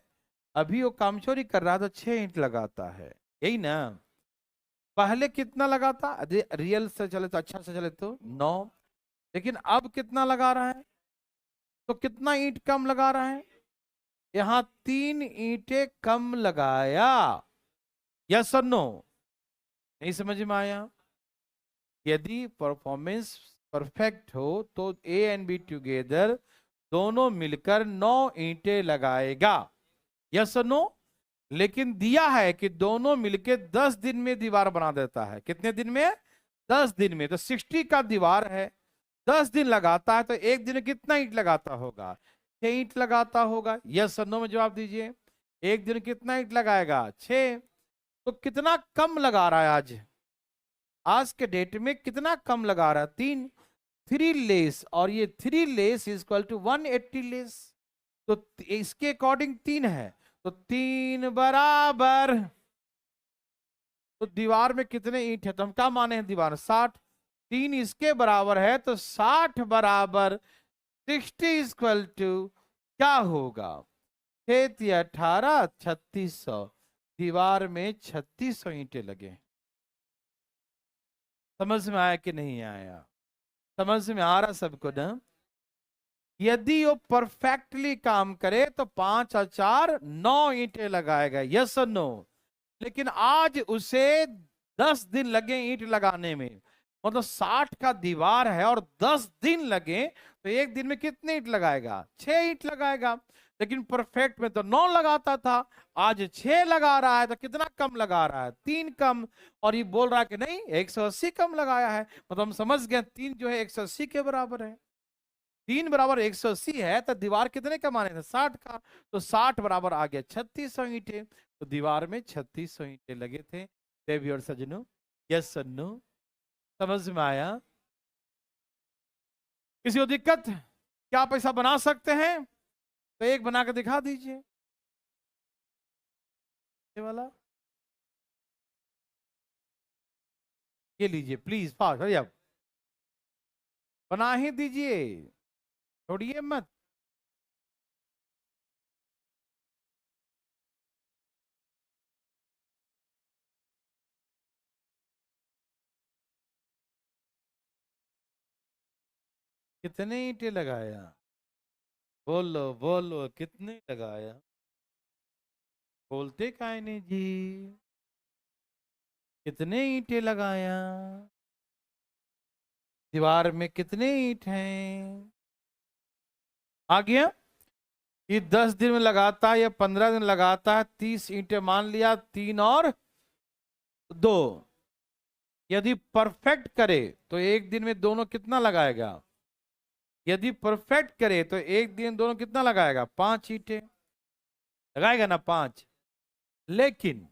अभी वो कामचोरी कर रहा था, 6 ईंट लगाता है, यही ना? पहले कितना लगाता? रियल से चले तो, अच्छा से चले तो 9, लेकिन अब कितना लगा रहा है? तो कितना ईंट कम लगा रहा है? यहां 3 ईंटें कम लगाया। यस और नो? नहीं समझ में आया? यदि परफॉर्मेंस परफेक्ट हो तो ए एंड बी टुगेदर दोनों मिलकर 9 ईंटें लगाएगा। यस और नो? लेकिन दिया है कि दोनों मिलके 10 दिन में दीवार बना देता है। कितने दिन में? 10 दिन में। तो 60 का दीवार है, 10 दिन लगाता है, तो एक दिन में कितना ईंट लगाता होगा? 6 ईंट लगाता होगा। यस और नो में जवाब दीजिए। एक दिन कितना ईंट लगाएगा? 6। तो कितना कम लगा रहा है आज? आज के डेट में कितना कम लगा रहा है? 3। 3 लेस, और ये 3 less is equal to 180 less. तो इसके अकॉर्डिंग 3 है, तो 3 बराबर, तो दीवार में कितने ईंट है? तो हम क्या माने हैं? दीवार 60। 3 इसके बराबर है, तो 60 बराबर 60 इक्वल टू क्या होगा? 18, 3600। दीवार में 3600 ईंटें लगे। समझ में आया कि नहीं आया? समझ में आ रहा सबको ना? यदि वो परफेक्टली काम करे तो 5 और 4, 9 ईंटें लगाएगा। यस और नो? लेकिन आज उसे 10 दिन लगे ईंट लगाने में, मतलब 60 का दीवार है और 10 दिन लगे, तो एक दिन में कितने ईंट लगाएगा? 6 ईंट लगाएगा। लेकिन परफेक्ट में तो 9 लगाता था, आज 6 लगा रहा है, तो कितना कम लगा रहा है? 3 कम। और ये बोल रहा है कि नहीं 180 कम लगाया है। मतलब हम समझ गए 3 जो है 180 के बराबर है। 3 बराबर 180 है, तो दीवार कितने का माने थे? 60 का। तो 60 बराबर आ गया 3600 ईंटें। तो दीवार में 3600 ईंटें लगे थे। देवी और सजनों, यस सन्नू? समझ में आया? किसी को दिक्कत? क्या पैसा बना सकते हैं? तो एक बना के दिखा दीजिए, ये वाला, ये लीजिए प्लीज, फास्ट हरी आप, बना ही दीजिए, छोड़िए मत। कितने ईंटें लगाया? बोलो बोलो, कितने लगाया? बोलते काहे नहीं जी? कितने ईंटें लगाया? दीवार में कितने ईंट हैं? आ गया? ये 10 दिन में लगाता है या 15 दिन लगाता है, 30 ईंटें मान लिया, 3 और 2। यदि परफेक्ट करे तो एक दिन में दोनों कितना लगाएगा? यदि परफेक्ट करे तो एक दिन दोनों कितना लगाएगा? 5 ईंटें लगाएगा ना, 5। लेकिन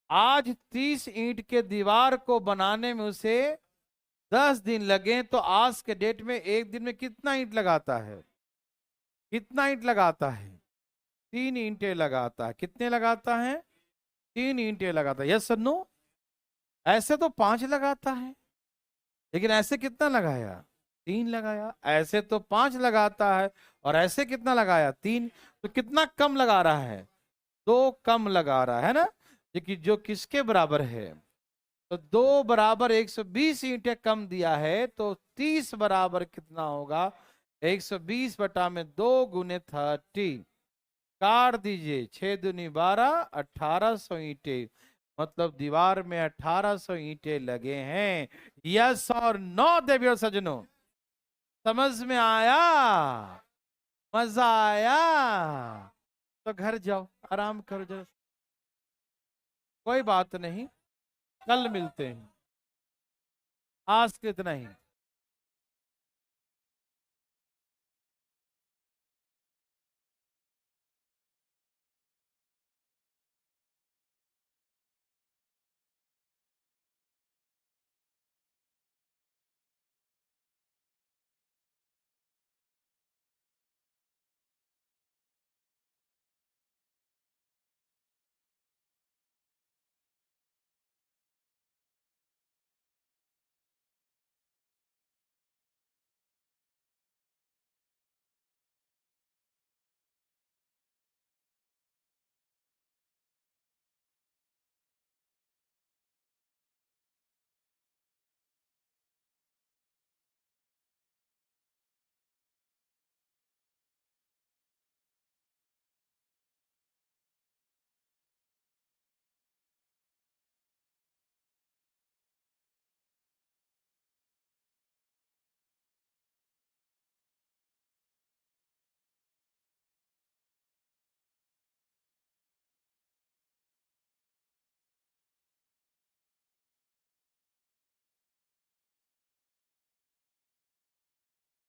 आज 30 ईंट के दीवार को बनाने में उसे 10 दिन लगे, तो आज के डेट में एक दिन में कितना ईंट लगाता है? कितना ईंट लगाता है? 3 ईंटें लगाता है। कितने लगाता है? 3 ईंटें लगाता है। Yes sir no? ऐसे तो 5 लगाता है, लेकिन ऐसे कितना लगाया? 3 लगाया। ऐसे तो 5 लगाता है और ऐसे कितना लगाया? 3। तो कितना कम लगा रहा है? 2 कम लगा रहा है ना, लेकिन जो किसके बराबर है? तो 2 बराबर 120 ईंटें कम दिया है, तो 30 बराबर कितना होगा? 120 बटा में 2 गुने 30, काट दीजिए, 6 दूनी 12, 1800 ईंटें। मतलब दीवार में 1800 ईंटें लगे हैं। यस और नो देवियों सजनों? समझ में आया? मजा आया? तो घर जाओ, आराम करो जरा, कोई बात नहीं, कल मिलते हैं। आज के इतना ही।